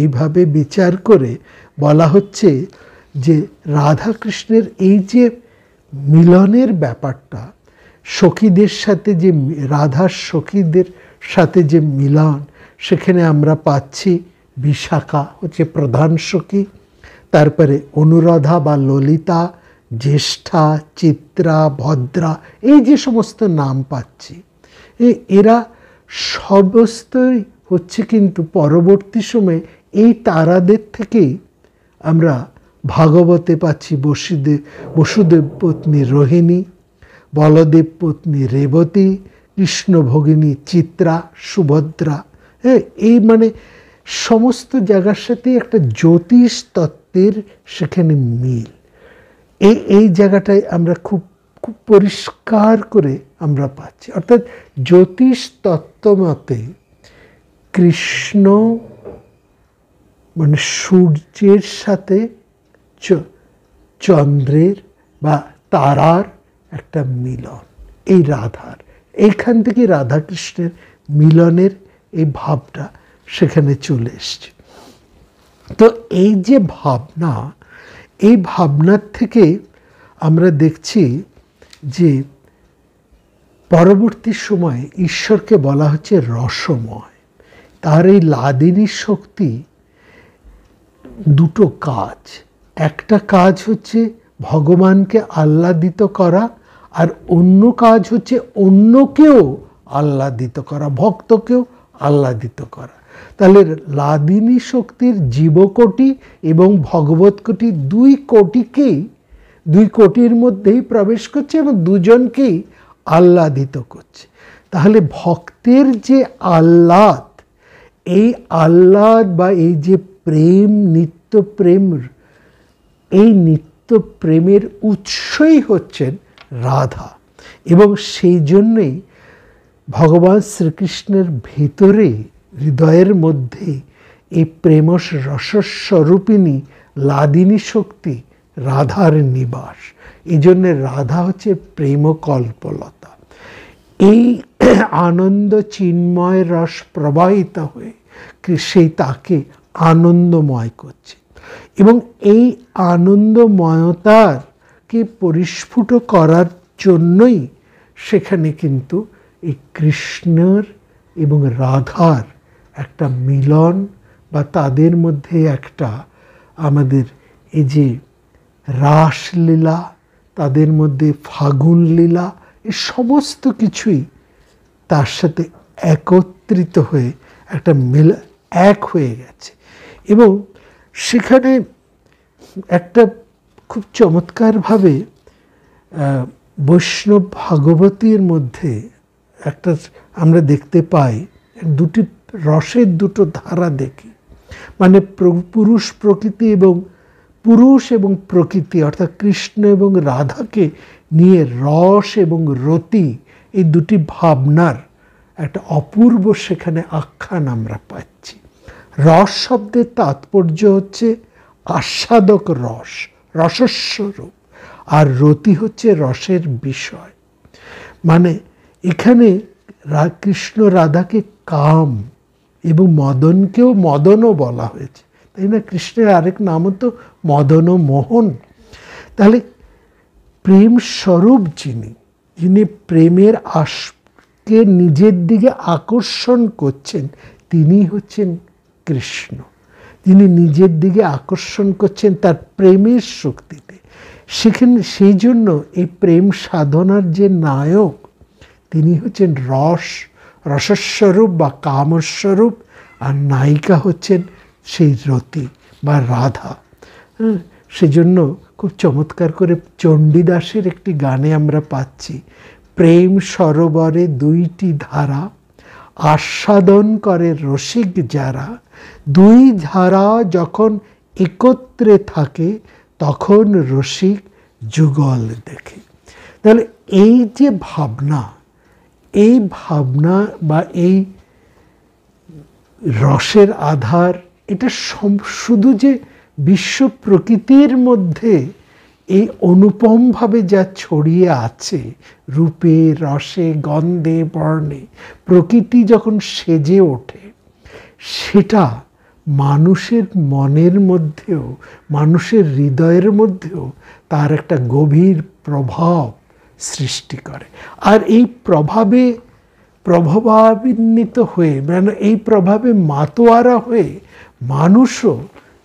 এইভাবে বিচার করে বলা হচ্ছে যে রাধাকৃষ্ণের এই যে মিলনের ব্যাপারটা, সখীদের সাথে যে, রাধার সখীদের সাথে যে মিলন, সেখানে আমরা পাচ্ছি বিশাখা হচ্ছে প্রধান সখী, তারপরে অনুরাধা বা ললিতা, জ্যেষ্ঠা, চিত্রা, ভদ্রা, এই যে সমস্ত নাম পাচ্ছি, এরা সমস্তই হচ্ছে কিন্তু পরবর্তী সময়ে এই তারাদের থেকেই আমরা ভাগবতে পাচ্ছি বসুদেব পত্নী রোহিণী, বলদেব পত্নী রেবতী, কৃষ্ণ ভগিনী চিত্রা, সুভদ্রা। হ্যাঁ, এই মানে সমস্ত জায়গার সাথে একটা জ্যোতিষ তত্ত্বের সেখানে মিল। এই জায়গাটায় আমরা খুব খুব পরিষ্কার করে আমরা পাচ্ছি। অর্থাৎ জ্যোতিষ তত্ত্ব মতে কৃষ্ণ মানে সূর্যের সাথে চন্দ্রের বা তারার একটা মিলন, এই রাধার, এইখান থেকে রাধাকৃষ্ণের মিলনের এই ভাবটা সেখানে চলে এসছে। তো এই যে ভাবনা, এই ভাবনার থেকে আমরা দেখছি যে পরবর্তী সময়ে ঈশ্বরকে বলা হচ্ছে রসময়। তার এই লাদিনী শক্তি দুটো কাজ। একটা কাজ হচ্ছে ভগবানকে আহ্লাদিত করা, আর অন্য কাজ হচ্ছে অন্যকেও আহ্লাদিত করা, ভক্তকেও আহ্লাদিত করা। তাহলে লাদিনী শক্তির জীবকোটি এবং ভগবত কোটি, দুই কোটির মধ্যেই প্রবেশ করছে এবং দুজনকেই আহ্লাদিত করছে। তাহলে ভক্তের যে আহ্লাদ, এই আহ্লাদ বা এই যে প্রেম, নিত্য প্রেম, এই নিত্য প্রেমের উৎসই হচ্ছেন রাধা। এবং সেই জন্যেই ভগবান শ্রীকৃষ্ণের ভেতরে, হৃদয়ের মধ্যে এই প্রেমস রসস্বরূপিণী লাদিনী শক্তি রাধার নিবাস। এই জন্যে রাধা হচ্ছে প্রেম কল্পলতা। এই আনন্দ চিন্ময় রস প্রবাহিত হয়ে সেই তাকে আনন্দময় করছে। এবং এই আনন্দময়তাকে পরিস্ফুট করার জন্যই সেখানে কিন্তু এই কৃষ্ণের এবং রাধার একটা মিলন, বা তাদের মধ্যে একটা আমাদের এই যে রাসলীলা, তাদের মধ্যে ফাগুন লীলা, এই সমস্ত কিছুই তার সাথে একত্রিত হয়ে একটা এক হয়ে গেছে। এবং সেখানে একটা খুব চমৎকারভাবে বৈষ্ণব ভাগবতীর মধ্যে একটা আমরা দেখতে পাই, দুটি রসের দুটো ধারা দেখি। মানে পুরুষ প্রকৃতি এবং পুরুষ এবং প্রকৃতি, অর্থাৎ কৃষ্ণ এবং রাধাকে নিয়ে রস এবং রতি, এই দুটি ভাবনার একটা অপূর্ব সেখানে আখ্যান আমরা পাচ্ছি। রস শব্দের তাৎপর্য হচ্ছে আস্বাদক রস, রসস্বরূপ, আর রতি হচ্ছে রসের বিষয়। মানে এখানে কৃষ্ণ রাধাকে কাম এবং মদনকেও মদনও বলা হয়েছে, তাই না? কৃষ্ণের আরেক নামও তো মদন ও মোহন। তাহলে প্রেম স্বরূপ যিনি প্রেমের আশকে নিজের দিকে আকর্ষণ করছেন, তিনি হচ্ছেন কৃষ্ণ। তিনি নিজের দিকে আকর্ষণ করছেন তার প্রেমের শক্তিতে। সেই জন্য এই প্রেম সাধনার যে নায়ক, তিনি হচ্ছেন রসস্বরূপ বা কামস্বরূপ, আর নায়িকা হচ্ছেন সেই রতি বা রাধা। সেজন্য খুব চমৎকার করে চণ্ডীদাসের একটি গানে আমরা পাচ্ছি, প্রেম সরোবরে দুইটি ধারা, আস্বাদন করে রসিক যারা, দুই ধারা যখন একত্রে থাকে তখন রসিক যুগল দেখে। তাহলে এই যে ভাবনা, এই ভাবনা বা এই রসের আধার, এটা শুধু যে বিশ্ব প্রকৃতির মধ্যে এই অনুপমভাবে যা ছড়িয়ে আছে, রূপে রসে গন্ধে বর্ণে প্রকৃতি যখন সেজে ওঠে, সেটা মানুষের মনের মধ্যেও, মানুষের হৃদয়ের মধ্যেও তার একটা গভীর প্রভাব সৃষ্টি করে। আর এই প্রভাবান্বিত হয়ে, মানে এই প্রভাবে মাতোয়ারা হয়ে মানুষও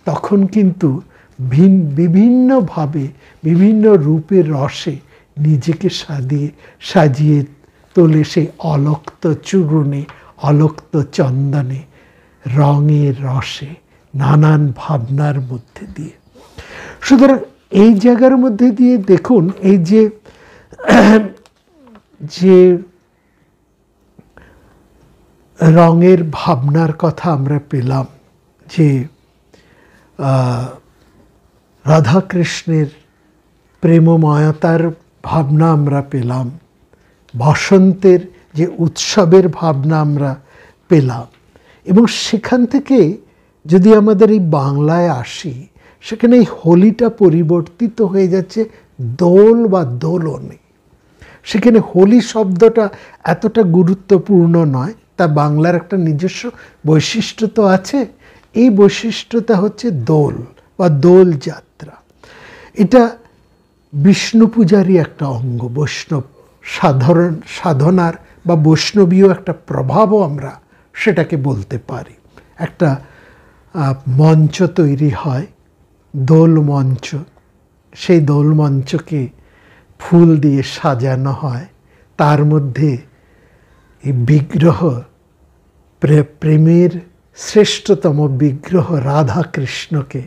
তখন কিন্তু বিভিন্নভাবে বিভিন্ন রূপে রসে নিজেকে সাজিয়ে তোলে, সেই অলক্ত চূর্ণে, অলক্ত চন্দনে, রঙে রসে, নানান ভাবনার মধ্যে দিয়ে। সুতরাং এই জায়গার মধ্যে দিয়ে দেখুন, এই যে রঙের ভাবনার কথা আমরা পেলাম, যে রাধাকৃষ্ণের প্রেমময়তার ভাবনা আমরা পেলাম, বসন্তের যে উৎসবের ভাবনা আমরা পেলাম, এবং সেখান থেকে যদি আমাদের এই বাংলায় আসি, সেখানে এই হোলিটা পরিবর্তিত হয়ে যাচ্ছে দোল বা দোলনে। সেখানে হোলি শব্দটা এতটা গুরুত্বপূর্ণ নয়, তা বাংলার একটা নিজস্ব বৈশিষ্ট্য তো আছে। এই বৈশিষ্ট্যটা হচ্ছে দোল বা দোল যাত্রা। এটা বিষ্ণু পূজারই একটা অঙ্গ, বৈষ্ণব সাধনার বা বৈষ্ণবীয় একটা প্রভাবও আমরা সেটাকে বলতে পারি। একটা মঞ্চ তৈরি হয়, দোল মঞ্চ। সেই দোল মঞ্চকে ফুল দিয়ে সাজানো হয়, তার মধ্যে এই বিগ্রহ, প্রেমের শ্রেষ্ঠতম বিগ্রহ রাধা কৃষ্ণকে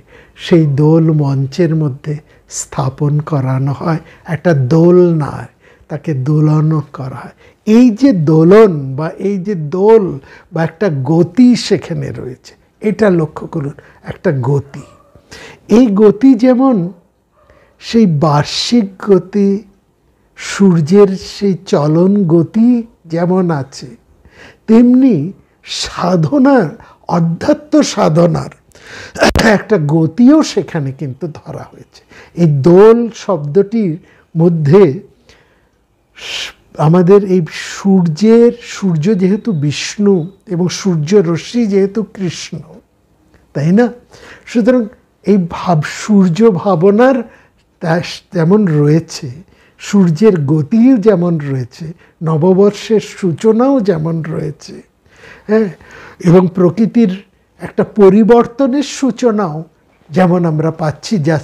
সেই দোল মঞ্চের মধ্যে স্থাপন করানো হয়, একটা দোলনায় তাকে দোলনও করা হয়। এই যে দোলন বা এই যে দোল বা একটা গতি সেখানে রয়েছে, এটা লক্ষ্য করুন, একটা গতি। এই গতি যেমন সেই বার্ষিক গতি, সূর্যের সেই চলন গতি যেমন আছে, তেমনি সাধনার, অধ্যাত্ম সাধনার একটা গতিও সেখানে কিন্তু ধরা হয়েছে। এই দোল শব্দটির মধ্যে আমাদের এই সূর্য যেহেতু বিষ্ণু এবং সূর্য রশ্মি যেহেতু কৃষ্ণ, তাই না? সুতরাং এই সূর্য ভাবনার যেমন রয়েছে, সূর্যের গতিও যেমন রয়েছে, নববর্ষের সূচনাও যেমন রয়েছে, হ্যাঁ, এবং প্রকৃতির একটা পরিবর্তনের সূচনাও যেমন আমরা পাচ্ছি, যা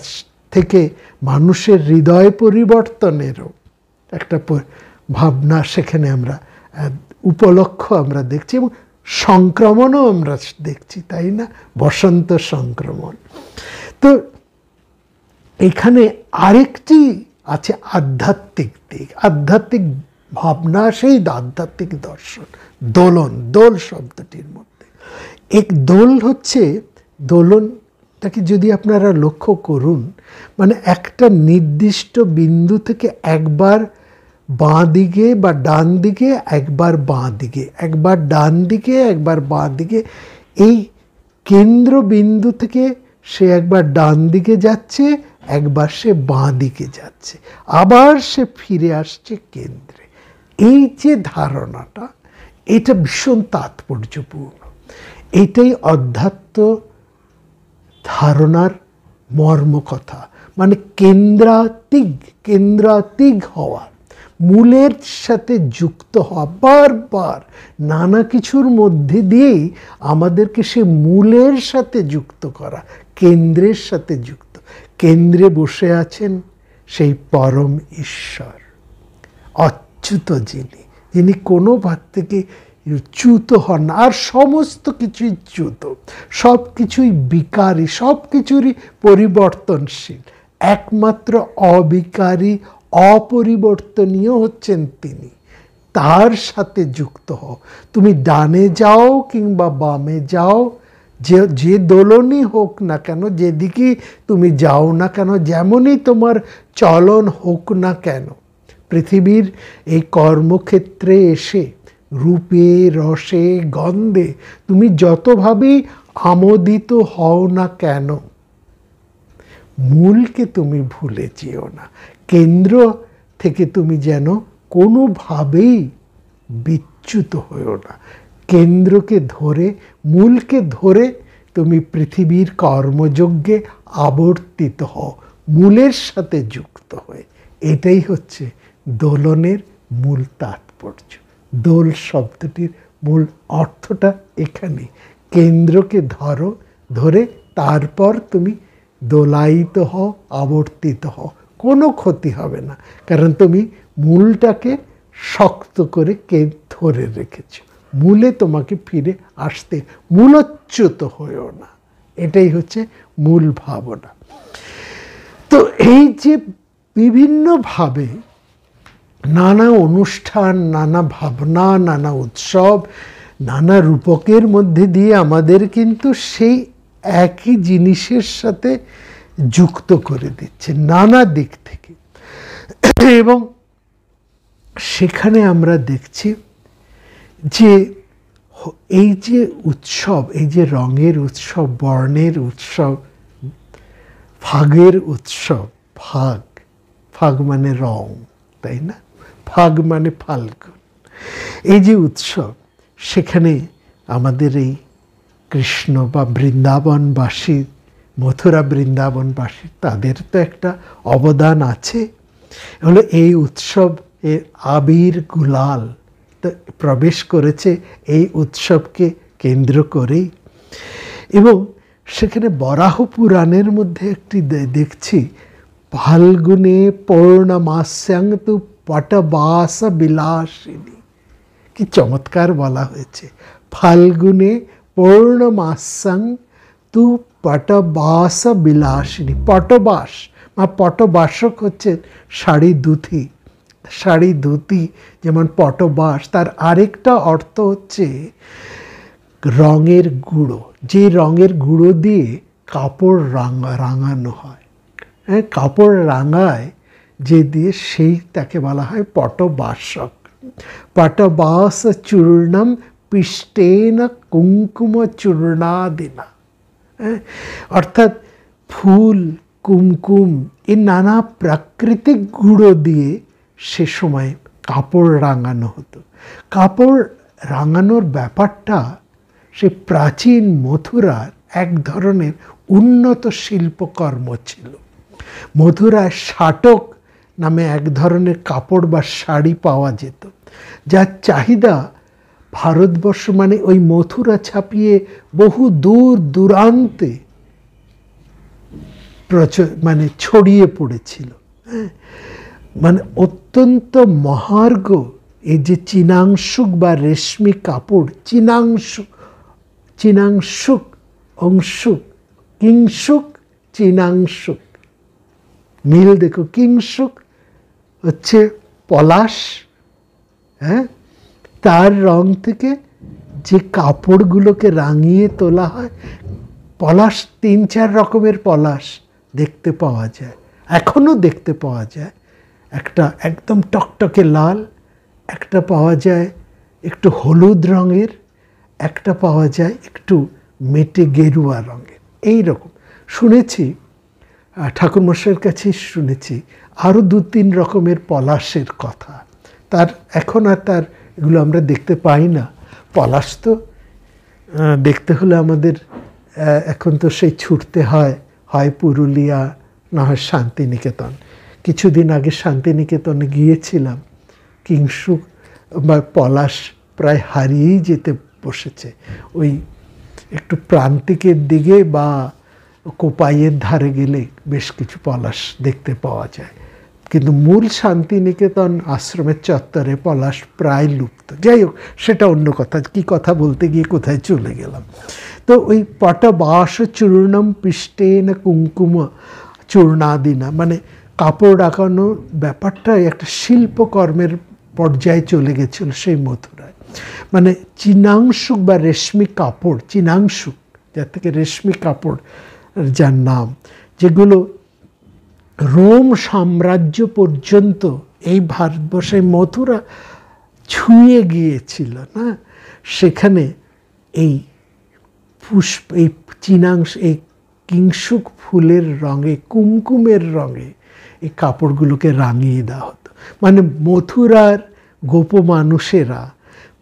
থেকে মানুষের হৃদয় পরিবর্তনেরও একটা ভাবনা সেখানে আমরা উপলক্ষ আমরা দেখছি, এবং সংক্রমণও আমরা দেখছি, তাই না? বসন্ত সংক্রমণ। তো এখানে আরেকটি আছে আধ্যাত্মিক দিক, আধ্যাত্মিক ভাবনা, সেই আধ্যাত্মিক দর্শন, দোলন। দোল শব্দটির মধ্যে এক দোল হচ্ছে, দোলনটাকে যদি আপনারা লক্ষ্য করুন, মানে একটা নির্দিষ্ট বিন্দু থেকে একবার বাঁ দিকে বা ডান দিকে, একবার বাঁ দিকে, একবার ডান দিকে, একবার বাঁ দিকে, এই কেন্দ্রবিন্দু থেকে সে একবার ডান দিকে যাচ্ছে, একবার সে বাঁ দিকে যাচ্ছে, আবার সে ফিরে আসছে কেন্দ্রে। এই যে ধারণাটা, এটা ভীষণ তাৎপর্যপূর্ণ। এটাই অধ্যাত্ম ধারণার মর্মকথা, মানে কেন্দ্রাতিক হওয়া, মূলের সাথে যুক্ত হওয়া। বারবার নানা কিছুর মধ্যে দিয়েই আমাদেরকে সে মূলের সাথে যুক্ত করা, কেন্দ্রের সাথে যুক্ত। কেন্দ্রে বসে আছেন সেই পরম ঈশ্বর, অচ্যুত যিনি কোনো ভাগ থেকে চ্যুত হন না। আর সমস্ত কিছুই চ্যুত, সব কিছুই বিকারী, সব কিছুরই পরিবর্তনশীল। একমাত্র অবিকারী, অপরিবর্তনীয় হচ্ছেন তিনি। তার সাথে যুক্ত হও। তুমি ডানে যাও কিংবা বামে যাও, যে দোলনই হোক না কেন, যেদিকে তুমি যাও না কেন, যেমনই তোমার চলন হোক না কেন, পৃথিবীর এই কর্মক্ষেত্রে এসে রূপে, রসে, গন্ধে তুমি যতভাবেই আমোদিত হও না কেন, মূলকে তুমি ভুলে যেও না। কেন্দ্র থেকে তুমি যেন কোনোভাবেই বিচ্যুত হও না। কেন্দ্রকে ধরে, মূলকে ধরে তুমি পৃথিবীর কর্মযজ্ঞে আবর্তিত হও, মূলের সাথে যুক্ত হয়ে। এটাই হচ্ছে দোলনের মূল তাৎপর্য। দোল শব্দটির মূল অর্থটা এখানে। কেন্দ্রকে ধরে তারপর তুমি দোলায়িত হও, আবর্তিত হও, কোনো ক্ষতি হবে না, কারণ তুমি মূলটাকে শক্ত করে ধরে রেখেছ। মূলে তোমাকে ফিরে আসতে, মূলচ্যুত হয়েও না। এটাই হচ্ছে মূল ভাবনা। তো এই যে বিভিন্নভাবে নানা অনুষ্ঠান, নানা ভাবনা, নানা উৎসব, নানা রূপকের মধ্যে দিয়ে আমাদের কিন্তু সেই একই জিনিসের সাথে যুক্ত করে দিচ্ছে নানা দিক থেকে। এবং সেখানে আমরা দেখছি যে এই যে উৎসব, এই যে রঙের উৎসব, বর্ণের উৎসব, ফাগের উৎসব, ফাগ মানে রং, তাই না? ফাগ মানে ফাল্গুন। এই যে উৎসব, সেখানে আমাদের এই কৃষ্ণ বা বৃন্দাবনবাসী, মথুরা বৃন্দাবনবাসী, তাদের তো একটা অবদান আছে। হলো এই উৎসব এর আবির গুলাল প্রবেশ করেছে এই উৎসবকে কেন্দ্র করেই। এবং সেখানে বরাহ পুরাণের মধ্যে একটি দেখছি, ফাল্গুনে পৌর্ণমাস্যাং তু পটবাস বিলাসিনী। কি চমৎকার বলা হয়েছে! ফাল্গুনে পৌর্ণমাস্যাং তু পটবাস বিলাসিনী। পটবাস বা পটবাসক হচ্ছেন শাড়ি ধুতি, যেমন পটবাস, তার আরেকটা অর্থ হচ্ছে রঙের গুঁড়ো। যে রঙের গুঁড়ো দিয়ে কাপড় রাঙানো হয়, হ্যাঁ, কাপড় রাঙায় যে দিয়ে, সেই তাকে বলা হয় পটবাসক। পটবাস চূর্ণম পিষ্টেন কুঙ্কুম চূর্ণাদিনা। অর্থাৎ ফুল, কুমকুম, এই নানা প্রাকৃতিক গুঁড়ো দিয়ে সে সময় কাপড় রাঙানো হতো। কাপড় রাঙানোর ব্যাপারটা সে প্রাচীন মথুরার এক ধরনের উন্নত শিল্পকর্ম ছিল। মথুরায় শাটক নামে এক ধরনের কাপড় বা শাড়ি পাওয়া যেত, যার চাহিদা ভারতবর্ষ মানে ওই মথুরা ছাপিয়ে বহু দূর দূরান্তে মানে ছড়িয়ে পড়েছিল। হ্যাঁ, মানে অত্যন্ত মহার্ঘ এই যে চীনাংশুক বা রেশমি কাপড়, চীনাংশুক অংশুক, কিংশুক, চীনাংশুক, মিল দেখো। কিংশুক হচ্ছে পলাশ, হ্যাঁ, তার রং থেকে যে কাপড়গুলোকে রাঙিয়ে তোলা হয়। পলাশ 3-4 রকমের পলাশ দেখতে পাওয়া যায়, এখনো দেখতে পাওয়া যায়। একটা একদম টকটকে লাল, একটা পাওয়া যায় একটু হলুদ রঙের, একটা পাওয়া যায় একটু মেটে গেরুয়া রঙের। এই রকম শুনেছি, ঠাকুরমশাইয়ের কাছে শুনেছি আরও 2-3 রকমের পলাশের কথা। তার এখন আর তার এগুলো আমরা দেখতে পাই না। পলাশ তো দেখতে হলে আমাদের এখন তো সেই ছুটতে হয়, হয় পুরুলিয়া না হয় শান্তিনিকেতন। কিছুদিন আগে শান্তিনিকেতনে গিয়েছিলাম, কিংশুক বা পলাশ প্রায় হারিয়েই যেতে বসেছে। ওই একটু প্রান্তিকের দিকে বা কোপাইয়ের ধারে গেলে বেশ কিছু পলাশ দেখতে পাওয়া যায়, কিন্তু মূল শান্তিনিকেতন আশ্রমের চত্বরে পলাশ প্রায় লুপ্ত। যাই হোক, সেটা অন্য কথা, কি কথা বলতে গিয়ে কোথায় চলে গেলাম। তো ওই পটবাস চূর্ণম পিষ্টেন কুঙ্কুম চূর্ণাদিনা, মানে কাপড় আঁকানোর ব্যাপারটা একটা শিল্পকর্মের পর্যায়ে চলে গেছিল সেই মথুরায়। মানে চিনাংশুক বা রেশমি কাপড়, চিনাংশুক যার থেকে রেশমি কাপড় যার নাম, যেগুলো রোম সাম্রাজ্য পর্যন্ত এই ভারতবর্ষে মথুরা ছুঁয়ে গিয়েছিল না, সেখানে এই এই চিনাংশ, এই কিংশুক ফুলের রঙে, কুমকুমের রঙে এই কাপড়গুলোকে রাঙিয়ে দেওয়া হতো। মানে মথুরার গোপ মানুষেরা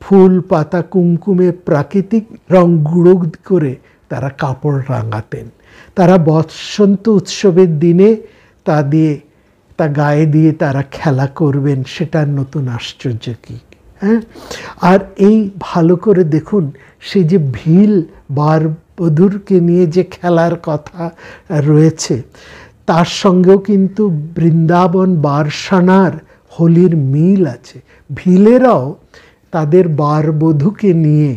ফুল পাতা কুমকুমে প্রাকৃতিক রং গুঁড়ো করে তারা কাপড় রাঙাতেন। তারা বসন্ত উৎসবের দিনে তা গায়ে দিয়ে তারা খেলা করবেন, সেটার নতুন আশ্চর্য কী। হ্যাঁ, আর এই ভালো করে দেখুন, সেই যে ভিল বার বধূরকে নিয়ে যে খেলার কথা রয়েছে, তার সঙ্গেও কিন্তু বৃন্দাবন বারসানার হোলির মিল আছে। ভিলেরাও তাদের বার বধূকে নিয়ে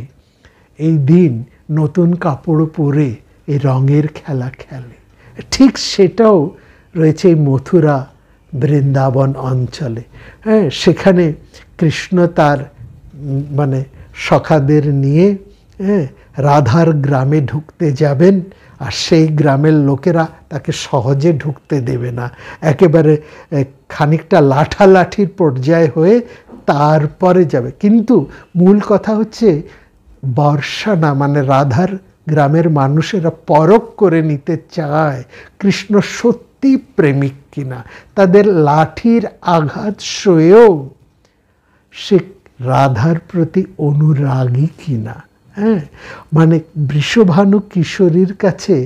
এই দিন নতুন কাপড় পরে এই রঙের খেলা খেলে। ঠিক সেটাও রয়েছে এই মথুরা বৃন্দাবন অঞ্চলে। হ্যাঁ, সেখানে কৃষ্ণ তার মানে সখাদের নিয়ে রাধার গ্রামে ঢুকতে যাবেন, আর সেই গ্রামের লোকেরা তাকে সহজে ঢুকতে দেবে না, একেবারে খানিকটা লাঠালাঠির পর্যায়ে হয়ে তারপরে যাবে। কিন্তু মূল কথা হচ্ছে বর্ষানা, মানে রাধার গ্রামের মানুষেরা পরখ করে নিতে চায় কৃষ্ণ সত্যি প্রেমিক কিনা, তাদের লাঠির আঘাত সয়েও সে রাধার প্রতি অনুরাগী কিনা। হ্যাঁ, মানে বৃষভানু কিশোরীর কাছে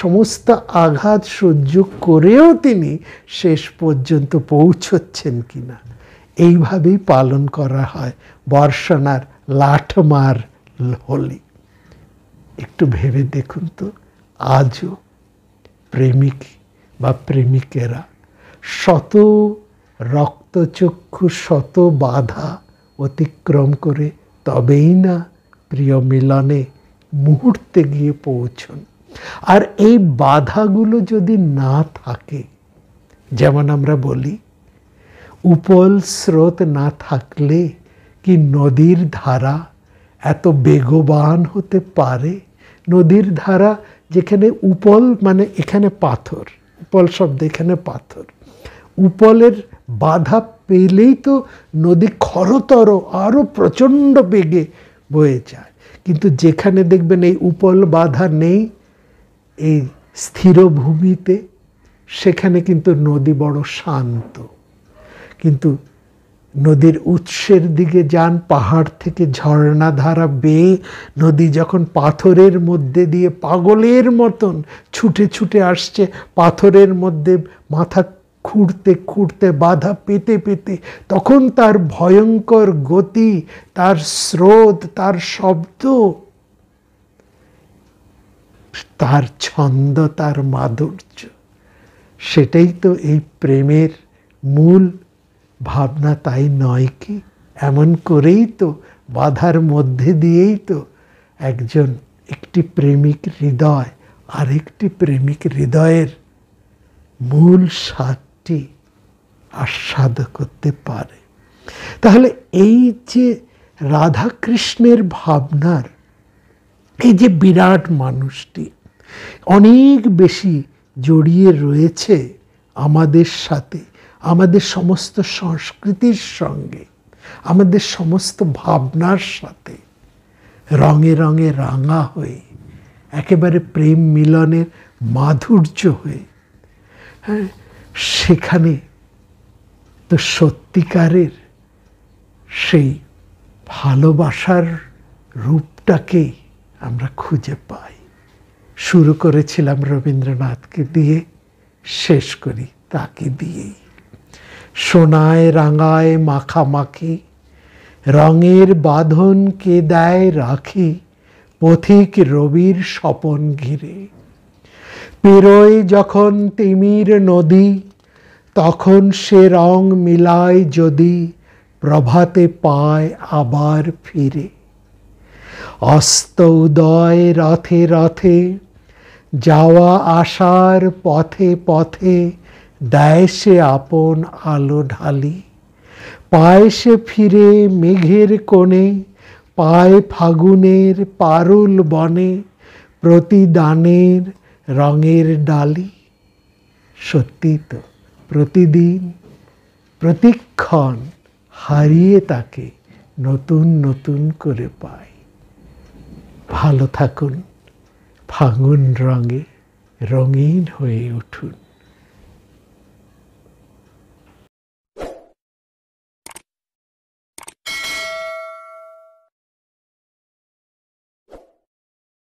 সমস্ত আঘাত সহ্য করেও তিনি শেষ পর্যন্ত পৌঁছচ্ছেন কিনা, এইভাবেই পালন করা হয় বর্ষানার লাঠমার হোলি। একটু ভেবে দেখুন তো, আজও প্রেমিক বা প্রেমিকেরা শত রক্তচক্ষু, শত বাধা অতিক্রম করে তবেই না প্রিয় মিলনে মুহূর্তে গিয়ে পৌঁছন। আর এই বাধাগুলো যদি না থাকে, যেমন আমরা বলি উপল স্রোত না থাকলে কি নদীর ধারা এত বেগবান হতে পারে? নদীর ধারা যেখানে উপল, মানে এখানে পাথর, উপল শব্দ এখানে পাথর, উপলের বাধা পেলেই তো নদী খরতর আরও প্রচণ্ড বেগে বয়ে যায়। কিন্তু যেখানে দেখবেন এই উপল বাধা নেই, এই স্থির ভূমিতে, সেখানে কিন্তু নদী বড় শান্ত। কিন্তু নদীর উৎসের দিকে যান, পাহাড় থেকে ঝর্ণা ধারা বেয়ে নদী যখন পাথরের মধ্যে দিয়ে পাগলের মতন ছুটে ছুটে আসছে, পাথরের মধ্যে মাথা খুঁড়তে খুঁড়তে, বাধা পেতে পেতে, তখন তার ভয়ঙ্কর গতি, তার স্রোত, তার শব্দ, তার ছন্দ, তার মাধুর্য, সেটাই তো এই প্রেমের মূল ভাবনা, তাই নয় কি? এমন করেই তো বাধার মধ্যে দিয়েই তো একটি প্রেমিক হৃদয় আরেকটি প্রেমিক হৃদয়ের মূল স্বাদটি আস্বাদ করতে পারে। তাহলে এই যে রাধা কৃষ্ণের ভাবনার এই যে বিরাট মানুষটি অনেক বেশি জড়িয়ে রয়েছে আমাদের সাথে, আমাদের সমস্ত সংস্কৃতির সঙ্গে, আমাদের সমস্ত ভাবনার সাথে, রঙে রঙে রাঙা হয়ে, একেবারে প্রেম মিলনের মাধুর্য হয়ে। হ্যাঁ, সেখানে তো সত্যিকারের সেই ভালোবাসার রূপটাকেই আমরা খুঁজে পাই। শুরু করেছিলাম রবীন্দ্রনাথকে দিয়ে, শেষ করি তাকে দিয়েই। সোনায় রাঙায় মাখামাখি, রঙের বাঁধন কে দেয় রাখি, পথিক রবির স্বপন ঘিরে। পেরোয় যখন তিমির নদী, তখন সে রং মিলায় যদি, প্রভাতে পায় আবার ফিরে। অস্ত উদয় রথে রথে, যাওয়া আসার পথে পথে, দেয় সে আপন আলো ঢালি। পায় সে ফিরে মেঘের কোণে, পায় ফাগুনের পারুল বনে, প্রতিদানের রঙের ডালি। সত্যি তো, প্রতিদিন প্রতিক্ষণ হারিয়ে তাকে নতুন নতুন করে পাই। ভালো থাকুন, ফাগুন রঙে রঙিন হয়ে উঠুন।